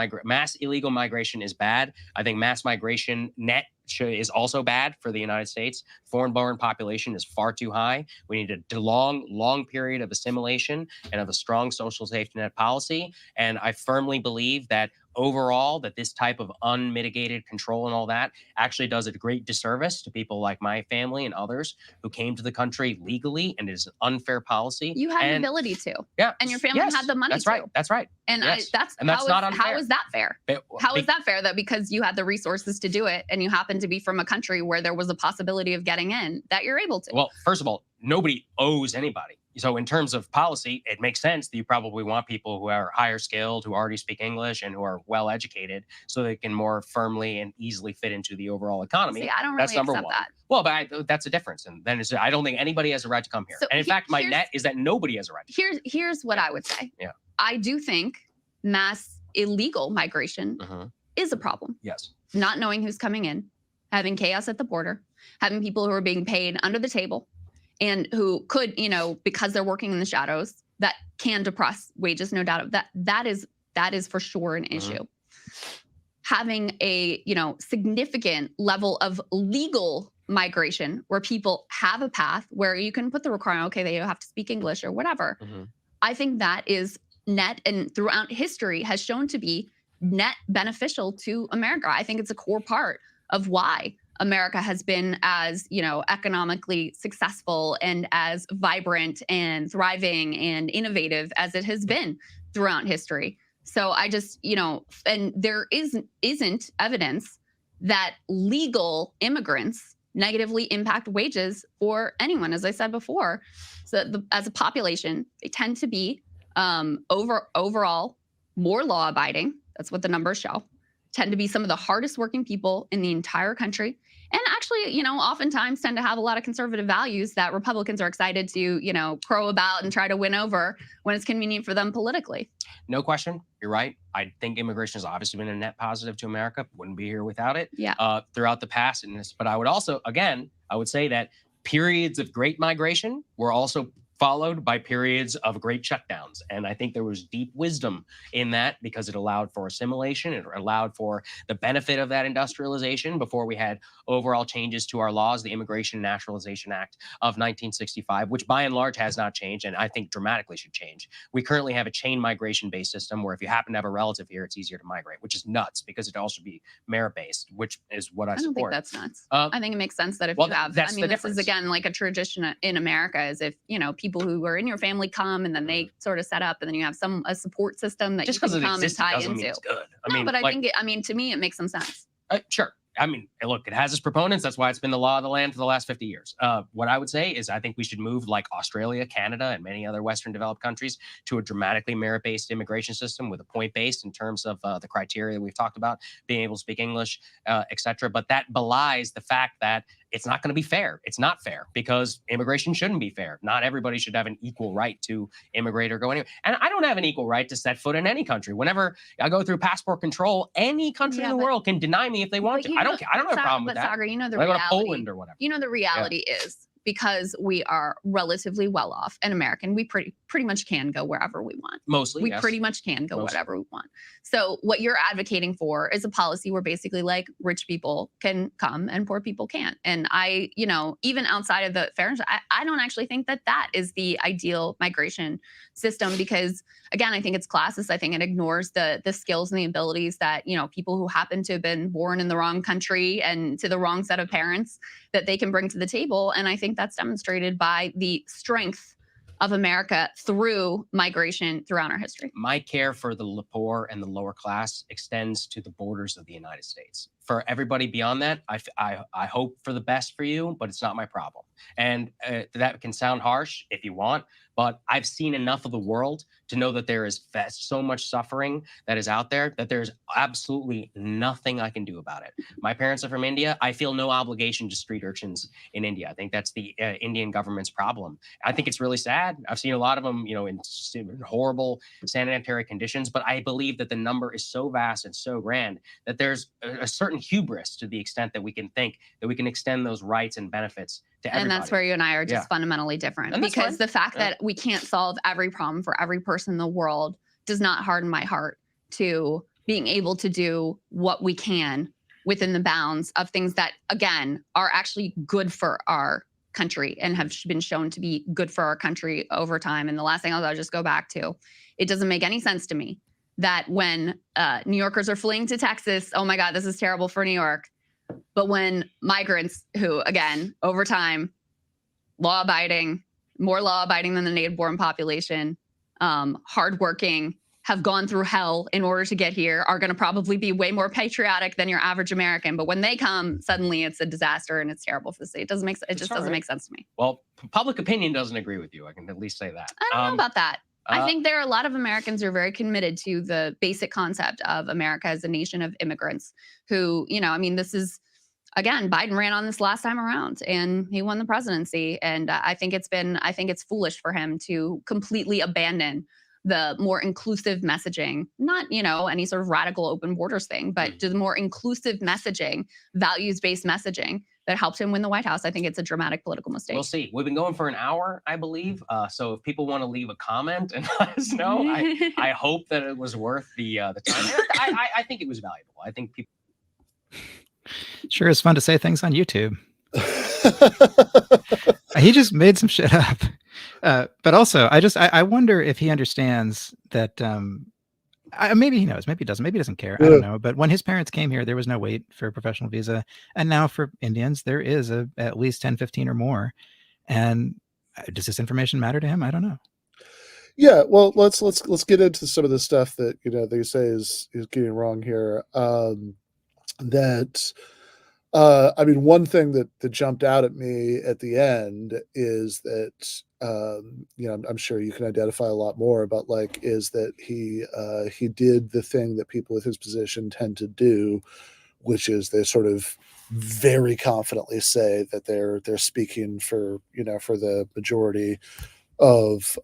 illegal migration is bad. I think mass migration net is also bad for the United States. Foreign-born population is far too high. We need a long period of assimilation and of a strong social safety net policy. And I firmly believe that overall, that this type of unmitigated control and all that actually does a great disservice to people like my family and others who came to the country legally, and it is an unfair policy. You had the ability to. Yeah. And your family had the money to. That's right. And yes. that's not unfair. How is that fair? How is that fair that because you had the resources to do it and you happen to be from a country where there was a possibility of getting in, that you're able to? Well, first of all, nobody owes anybody. So in terms of policy, it makes sense that you probably want people who are higher skilled, who already speak English, and who are well educated, so they can more firmly and easily fit into the overall economy. See, I don't really That's number accept one. that. Well, but that's a difference. And then I don't think anybody has a right to come here. So and in fact, my net is that nobody has a right to come here. Here's what I would say. Yeah. I do think mass illegal migration is a problem. Yes. Not knowing who's coming in, having chaos at the border, having people who are being paid under the table, and who could, because they're working in the shadows, that can depress wages, no doubt. That is for sure an issue. Having a significant level of legal migration where people have a path where you can put the requirement, okay, they have to speak English or whatever. I think that is net and throughout history has shown to be net beneficial to America. I think it's a core part of why America has been as, economically successful and as vibrant and thriving and innovative as it has been throughout history. So I just, and there isn't evidence that legal immigrants negatively impact wages for anyone, as I said before. So as a population, they tend to be overall more law-abiding. That's what the numbers show. Tend to be some of the hardest working people in the entire country. And actually, oftentimes tend to have a lot of conservative values that Republicans are excited to, crow about and try to win over when it's convenient for them politically. No question. You're right. I think immigration has obviously been a net positive to America. Wouldn't be here without it. Yeah. Throughout the past. But I would also, again, I would say that periods of great migration were also followed by periods of great shutdowns. And I think there was deep wisdom in that because it allowed for assimilation. It allowed for the benefit of that industrialization before we had overall changes to our laws, the Immigration and Naturalization Act of 1965, which by and large has not changed and I think dramatically should change. We currently have a chain migration-based system where if you happen to have a relative here, it's easier to migrate, which is nuts because it also be merit-based, which is what I support. I don't think that's nuts. I think it makes sense that if you have, that's the this difference. is again like a tradition in America is if, people who are in your family come and then they sort of set up and then you have a support system that Just you because can it come and exists tie doesn't into. mean it's good. But I think to me, it makes some sense. Sure. I mean, look, it has its proponents. That's why it's been the law of the land for the last 50 years. What I would say is I think we should move like Australia, Canada, and many other Western developed countries to a dramatically merit-based immigration system with a point-based in terms of the criteria we've talked about, being able to speak English, et cetera. But that belies the fact that it's not going to be fair. It's not fair because immigration shouldn't be fair. Not everybody should have an equal right to immigrate or go anywhere. And I don't have an equal right to set foot in any country. Whenever I go through passport control, any country in the world can deny me if they want to. I don't have a problem with that. Saagar, the When I go to reality, Poland or whatever. The reality is because we are relatively well off and American, we pretty much can go wherever we want. Mostly, we yes. pretty much can go whatever we want. So what you're advocating for is a policy where basically like rich people can come and poor people can't. And I, even outside of the fairness, I don't actually think that is the ideal migration system because again, I think it's classist. I think it ignores the skills and the abilities that, people who happen to have been born in the wrong country and to the wrong set of parents that they can bring to the table. And I think that's demonstrated by the strength of America through migration throughout our history. My care for the poor and the lower class extends to the borders of the United States. For everybody beyond that, I hope for the best for you, but it's not my problem. And that can sound harsh if you want, but I've seen enough of the world to know that there is so much suffering that is out there that there's absolutely nothing I can do about it. My parents are from India. I feel no obligation to street urchins in India. I think that's the Indian government's problem. I think it's really sad. I've seen a lot of them, in horrible sanitary conditions, but I believe that the number is so vast and so grand that there's a certain hubris to the extent that we can think that we can extend those rights and benefits to everybody. And that's where you and I are just fundamentally different because the fact that we can't solve every problem for every person in the world does not harden my heart to being able to do what we can within the bounds of things that, again, are actually good for our country and have been shown to be good for our country over time. And the last thing I'll just go back to, it doesn't make any sense to me that when New Yorkers are fleeing to Texas, oh my God, this is terrible for New York. But when migrants who, again, over time, law-abiding, more law-abiding than the native-born population, hardworking, have gone through hell in order to get here, are going to probably be way more patriotic than your average American. But when they come, suddenly it's a disaster and it's terrible for the state. It just doesn't make sense to me. Well, public opinion doesn't agree with you. I can at least say that. I don't know about that. I think there are a lot of Americans who are very committed to the basic concept of America as a nation of immigrants who, this is, again, Biden ran on this last time around and he won the presidency. And I think it's foolish for him to completely abandon the more inclusive messaging, not, any sort of radical open borders thing, but to the more inclusive messaging, values-based messaging that helped him win the White House. I think it's a dramatic political mistake. We'll see. We've been going for an hour, I believe. So if people want to leave a comment and let us know, I hope that it was worth the time. I think it was valuable. I think people. Sure is fun to say things on YouTube. He just made some shit up. But also, I wonder if he understands that. Maybe he knows, maybe he doesn't, maybe he doesn't care. I don't know. But when his parents came here, there was no wait for a professional visa, and now for Indians, there is at least 10, 15 or more. And does this information matter to him? I don't know. Yeah, well, let's get into some of the stuff that they say is getting wrong here. I mean, one thing that jumped out at me at the end is that I'm sure you can identify a lot more about, like, is that he did the thing that people with his position tend to do, which is they sort of very confidently say that they're speaking for the majority of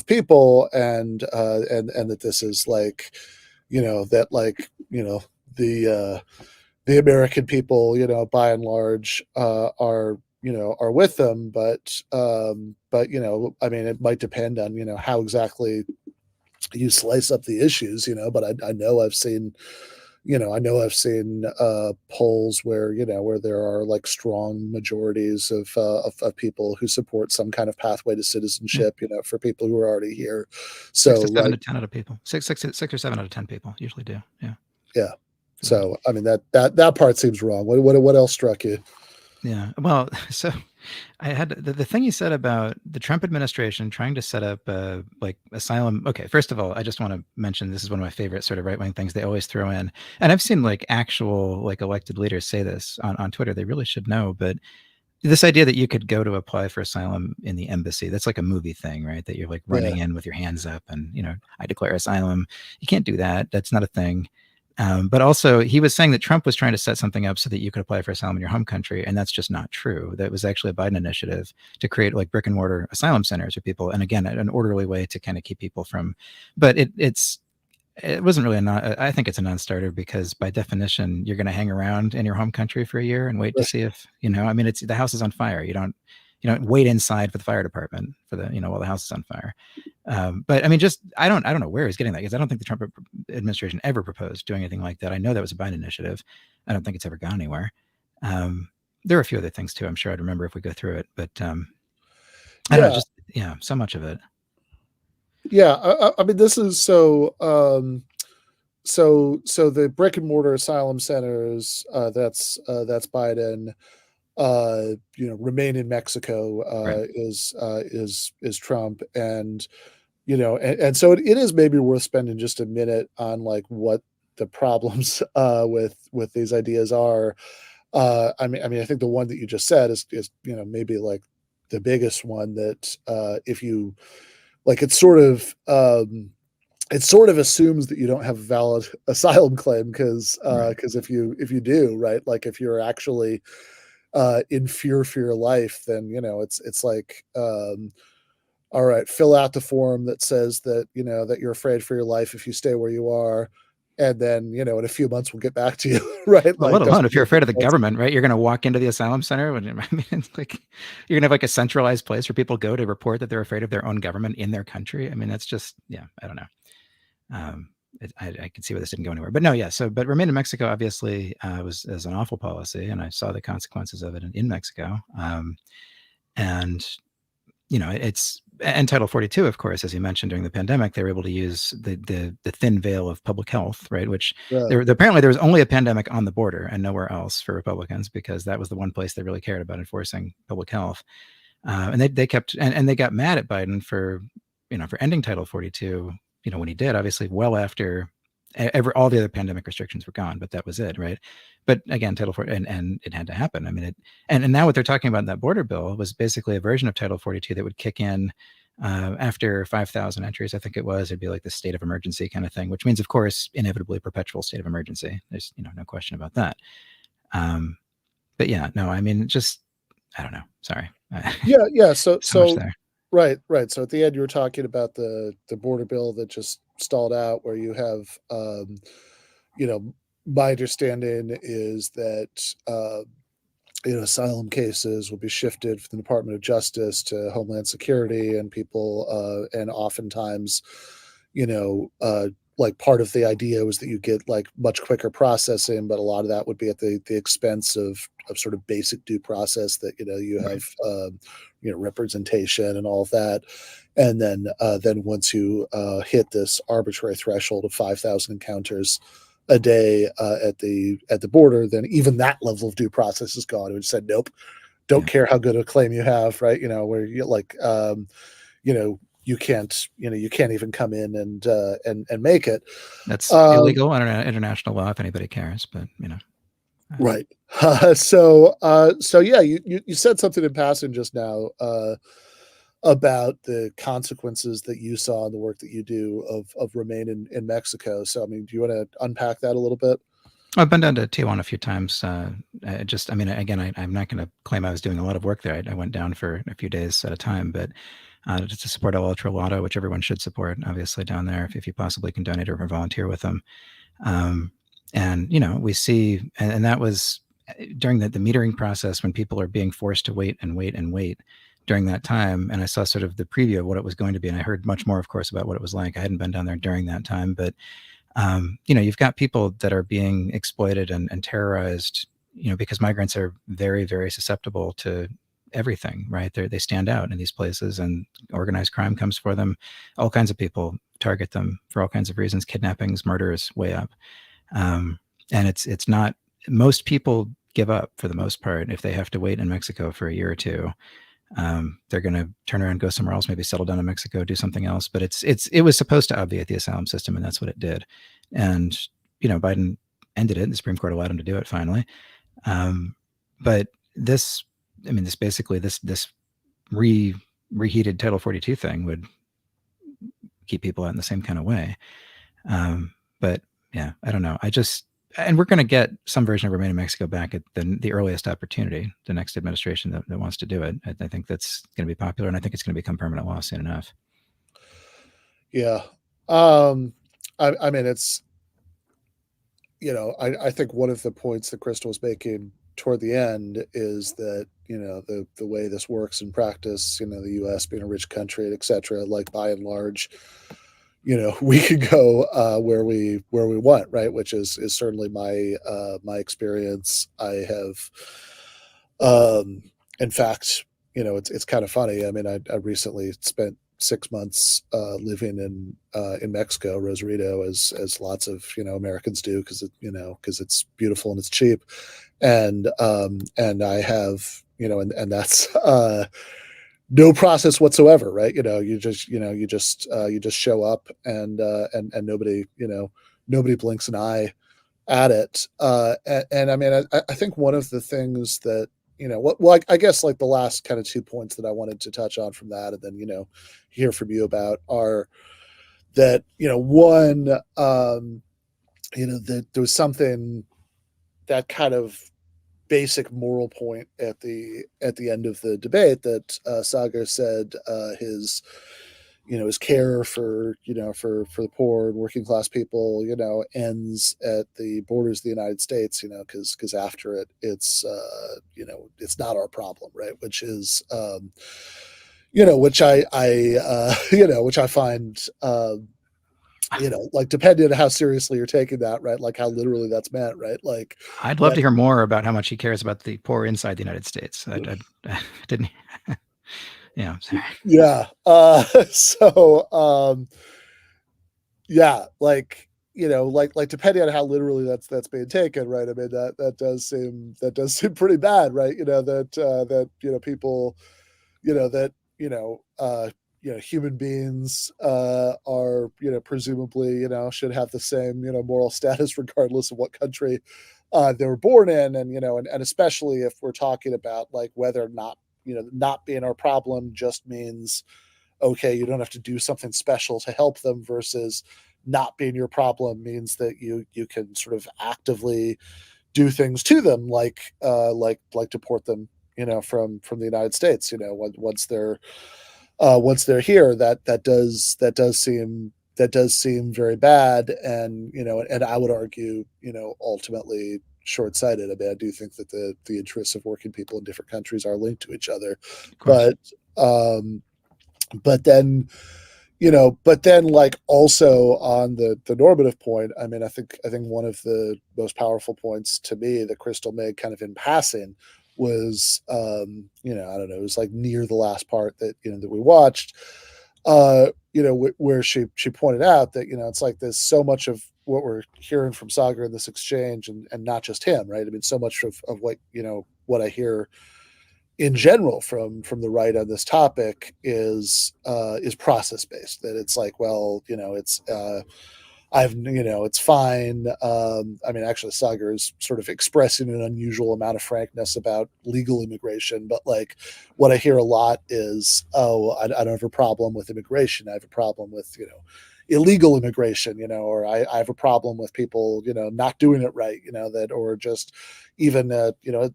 people, and that this is like the American people, by and large, are with them, but I mean, it might depend on how exactly you slice up the issues, but I know I've seen polls where there are like strong majorities of people who support some kind of pathway to citizenship, for people who are already here. So 6 to 7 to 10 out of people, 6 or 7 out of 10 people usually do. Yeah. So I mean, that part seems wrong. What else struck you? Yeah. Well, so I had the thing you said about the Trump administration trying to set up like asylum. Okay, first of all, I just want to mention this is one of my favorite sort of right-wing things they always throw in. And I've seen like actual like elected leaders say this on Twitter. They really should know, but this idea that you could go to apply for asylum in the embassy, that's like a movie thing, right? That you're like running in with your hands up and, I declare asylum. You can't do that. That's not a thing. But also, he was saying that Trump was trying to set something up so that you could apply for asylum in your home country, and that's just not true. That was actually a Biden initiative to create like brick and mortar asylum centers for people, and again, an orderly way to kind of keep people from. But it wasn't really I think it's a non-starter because by definition, you're going to hang around in your home country for a year and wait to see if I mean, it's the house is on fire. You don't wait inside for the fire department for the while the house is on fire. But I mean, I don't know where he's getting that, because I don't think the Trump administration ever proposed doing anything like that. I know that was a Biden initiative. I don't think it's ever gone anywhere. There are a few other things too. I'm sure I'd remember if we go through it, but I don't know, so much of it. Yeah, I mean, this is so the brick and mortar asylum centers, that's Biden. Remain in Mexico Right. is Trump, and and so it is maybe worth spending just a minute on like what the problems with these ideas are. I mean, I think the one that you just said is maybe like the biggest one, that if you like, it sort of assumes that you don't have a valid asylum claim, because if you do, right, like if you're actually in fear for your life, then it's like, all right, fill out the form that says that that you're afraid for your life if you stay where you are, and then in a few months we'll get back to you. Right? Well, let alone if you're afraid of the government, right? You're going to walk into the asylum center. I mean, it's like you're going to have like a centralized place where people go to report that they're afraid of their own government in their country. I mean, that's just, I don't know. I can see why this didn't go anywhere, but no, yeah. So, but remain in Mexico obviously was an awful policy, and I saw the consequences of it in Mexico. And it's, and Title 42, of course, as you mentioned, during the pandemic, they were able to use the thin veil of public health, right? Which apparently there was only a pandemic on the border and nowhere else for Republicans, because that was the one place they really cared about enforcing public health. And they kept, and they got mad at Biden for ending Title 42. When he did, obviously, well after all the other pandemic restrictions were gone, but that was it, right? But again, Title 42, and it had to happen. I mean, and now what they're talking about in that border bill was basically a version of Title 42 that would kick in after 5,000 entries, I think it was. It'd be like the state of emergency kind of thing, which means, of course, inevitably perpetual state of emergency. There's no question about that. But yeah, no, I mean, just I don't know. Sorry. Yeah. So there. Right. So at the end, you were talking about the border bill that just stalled out, where you have, my understanding is that, asylum cases will be shifted from the Department of Justice to Homeland Security, and people, and oftentimes, like part of the idea was that you get like much quicker processing, but a lot of that would be at the expense of sort of basic due process that, you know, you have, you know, representation and all of that. And then once you hit this arbitrary threshold of 5,000 encounters a day at the border, then even that level of due process is gone. It would said, nope, don't care how good a claim you have, right? You know, where you like, you know, you can't even come in and make it. That's illegal under international law if anybody cares, but you know. Right. So yeah, you said something in passing just now about the consequences that you saw in the work that you do of remaining in Mexico. So I mean, do you want to unpack that a little bit? I've been down to Tijuana a few times. I mean, again, I'm not going to claim I was doing a lot of work there. I went down for a few days at a time, but just to support El Ultra Lotto, which everyone should support, obviously, down there, if you possibly can donate or volunteer with them. And, you know, we see, and that was during the metering process when people are being forced to wait and wait and wait during that time. And I saw sort of the preview of what it was going to be. And I heard much more, of course, about what it was like. I hadn't been down there during that time, but you know, you've got people that are being exploited and terrorized, you know, because migrants are very, very susceptible to everything, right? They stand out in these places, and organized crime comes for them. All kinds of people target them for all kinds of reasons, kidnappings, murders, way up. And it's not, most people give up for the most part if they have to wait in Mexico for a year or two. They're going to turn around, go somewhere else, maybe settle down in Mexico, do something else. But it was supposed to obviate the asylum system, and that's what it did. And you know, Biden ended it. The Supreme Court allowed him to do it finally. But this basically this reheated Title 42 thing would keep people out in the same kind of way. But yeah, I don't know. And we're going to get some version of Remain in Mexico back at the earliest opportunity, the next administration that wants to do it. I think that's going to be popular, and I think it's going to become permanent law soon enough. Yeah. I mean, it's, you know, I think one of the points that Krystal was making toward the end is that, you know, the way this works in practice, you know, the U.S. being a rich country, et cetera, like by and large, you know, we could go where we want, right? Which is certainly my experience. I have, in fact, you know, it's kind of funny. I mean, I recently spent 6 months living in Mexico, Rosarito, as lots of, you know, Americans do, because it's beautiful and it's cheap, and I have, you know, and that's no process whatsoever, right? You know, you just show up and nobody blinks an eye at it. And I mean, I think one of the things that, you know, well, I guess like the last kind of 2 points that I wanted to touch on from that, and then, you know, hear from you about, are that, you know, one, you know, that there was something, that kind of basic moral point at the end of the debate, that Saagar said his care for the poor and working class people, you know, ends at the borders of the United States, you know, because after it, it's you know, it's not our problem, right? Which is you know, which I you know, which I find you know, like, depending on how seriously you're taking that, right? Like how literally that's meant, right? Like, I'd love to hear more about how much he cares about the poor inside the United States. I didn't. Yeah. Yeah. So, yeah, like, you know, like depending on how literally that's being taken, right? I mean, that does seem pretty bad, right? You know, that you know, people, you know, that you know, human beings are, you know, presumably, you know, should have the same, you know, moral status regardless of what country they were born in, and, you know, and especially if we're talking about like whether or not, you know, not being our problem just means, okay, you don't have to do something special to help them, versus not being your problem means that you can sort of actively do things to them, like deport them, you know, from the United States, you know, once they're here. That does seem very bad, and, you know, and I would argue, you know, ultimately short-sighted. I mean, I do think that the interests of working people in different countries are linked to each other, but then, but then like also on the normative point, I mean, I think one of the most powerful points to me that Krystal made kind of in passing was, I don't know, it was like near the last part that, that we watched, where she pointed out that, it's like there's so much of what we're hearing from Saagar in this exchange, and not just him, right? I mean, so much of what, what I hear in general from the right on this topic is process based. That it's like, well, it's it's fine. I mean, actually, Saagar is sort of expressing an unusual amount of frankness about legal immigration, but like what I hear a lot is, oh, I don't have a problem with immigration. I have a problem with illegal immigration, or I have a problem with people, not doing it right, that, or just even,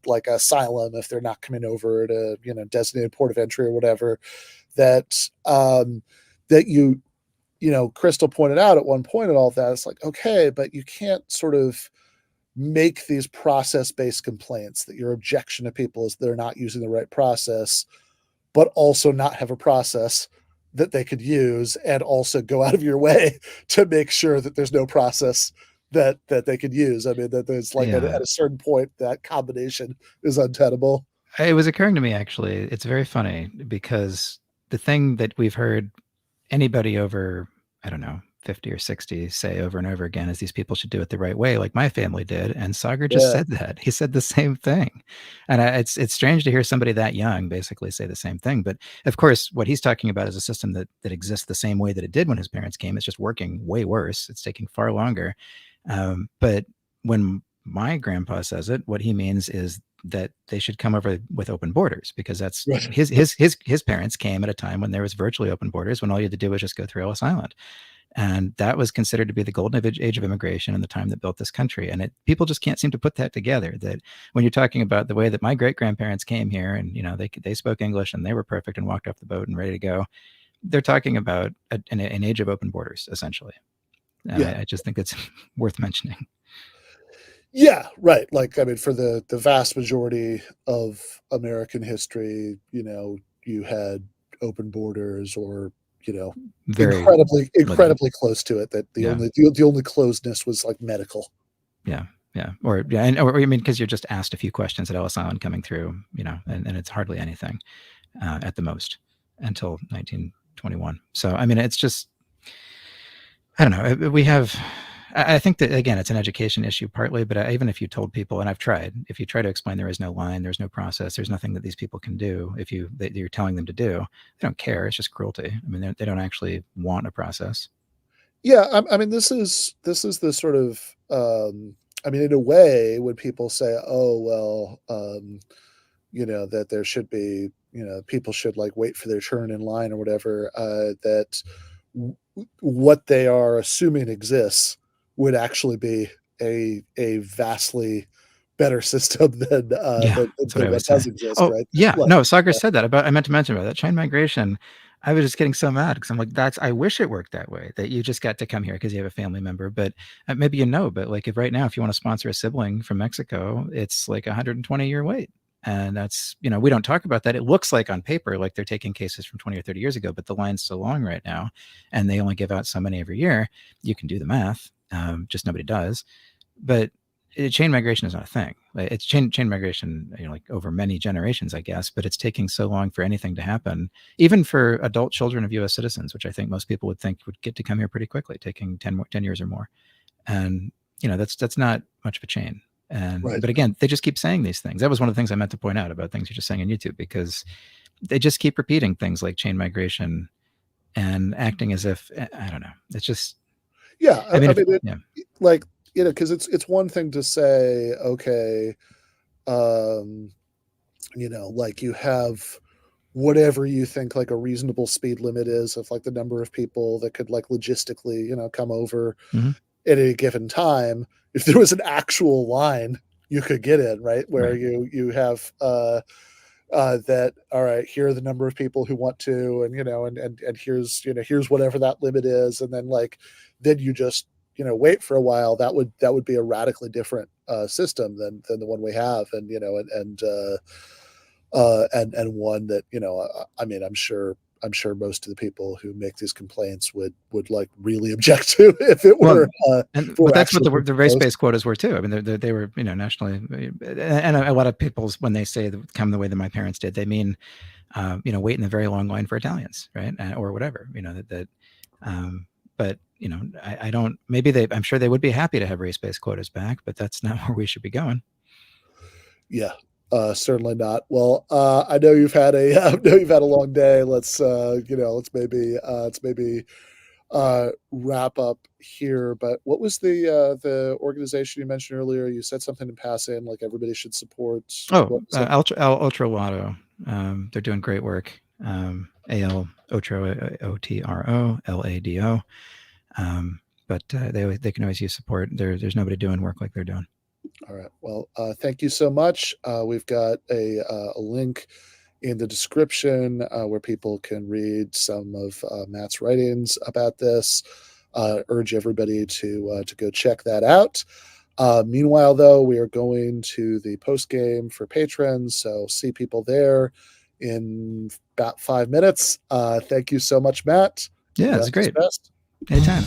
like asylum, if they're not coming over to, designated port of entry or whatever, that, Krystal pointed out at one point and all of that, it's like, okay, but you can't sort of make these process-based complaints that your objection to people is they're not using the right process, but also not have a process that they could use, and also go out of your way to make sure that there's no process that they could use. I mean, that there's like at a certain point that combination is untenable. It was occurring to me, actually, it's very funny because the thing that we've heard anybody over, I don't know, 50 or 60 say over and over again is these people should do it the right way, like my family did. And Saagar just said that. He said the same thing. And it's strange to hear somebody that young basically say the same thing. But of course, what he's talking about is a system that exists the same way that it did when his parents came. It's just working way worse. It's taking far longer. But when my grandpa says it, what he means is that they should come over with open borders, because that's right. His parents came at a time when there was virtually open borders, when all you had to do was just go through Ellis Island. And that was considered to be the golden age of immigration and the time that built this country. And people just can't seem to put that together, that when you're talking about the way that my great-grandparents came here and, they spoke English and they were perfect and walked off the boat and ready to go, they're talking about an age of open borders, essentially. I just think it's worth mentioning. Yeah, right. Like, I mean, for the vast majority of American history, you had open borders, or, very incredibly close to it. That the only closeness was like medical. Yeah. Or I mean, because you're just asked a few questions at Ellis Island coming through, and it's hardly anything at the most until 1921. So, I mean, it's just, I don't know. I think that, again, it's an education issue partly, but even if you told people, and I've tried, if you try to explain there is no line, there's no process, there's nothing that these people can do that you're telling them to do, they don't care. It's just cruelty. I mean, they don't actually want a process. Yeah, I mean, this is the sort of, I mean, in a way, when people say, oh, well, that there should be, people should like wait for their turn in line or whatever, that what they are assuming exists would actually be a vastly better system than what does exist, right? Yeah, no, Saagar said that I meant to mention about that chain migration. I was just getting so mad because I'm like, I wish it worked that way, that you just got to come here because you have a family member. But maybe but like if right now, if you want to sponsor a sibling from Mexico, it's like 120-year wait. And that's, we don't talk about that. It looks like on paper, like they're taking cases from 20 or 30 years ago, but the line's so long right now, and they only give out so many every year. You can do the math. Just nobody does. But chain migration is not a thing. It's chain migration, like over many generations, I guess, but it's taking so long for anything to happen, even for adult children of U.S. citizens, which I think most people would think would get to come here pretty quickly, taking 10 years or more. And, that's not much of a chain. And, But again, they just keep saying these things. That was one of the things I meant to point out about things you're just saying on YouTube, because they just keep repeating things like chain migration and acting as if, I don't know. It's just, yeah. I mean, like, because it's one thing to say, okay, like you have whatever you think like a reasonable speed limit is of like the number of people that could like logistically, come over at any given time. If there was an actual line you could get in, right, where you have that, all right, here are the number of people who want to, and and here's whatever that limit is, and then then you just wait for a while. That would be a radically different system than the one we have, and one that I mean, I'm sure I'm sure most of the people who make these complaints would like really object to if it were. But that's what the race-based quotas were too. I mean, they were nationally, and a lot of people when they say come the way that my parents did, they mean wait in the very long line for Italians, right, or whatever. But I don't. Maybe I'm sure they would be happy to have race-based quotas back, but that's not where we should be going. Yeah. Certainly not. Well, I know you've had a long day. Let's maybe wrap up here. But what was the organization you mentioned earlier? You said something in passing, like everybody should support. Ultra Lotto. They're doing great work. AL Otro OTRO LADO. But they can always use support. There's nobody doing work like they're doing. All right. Well, thank you so much. We've got a link in the description where people can read some of Matt's writings about this. Urge everybody to go check that out. Meanwhile, though, we are going to the post game for patrons, so see people there in about 5 minutes. Thank you so much, Matt. Yeah, it's great. Best. Anytime.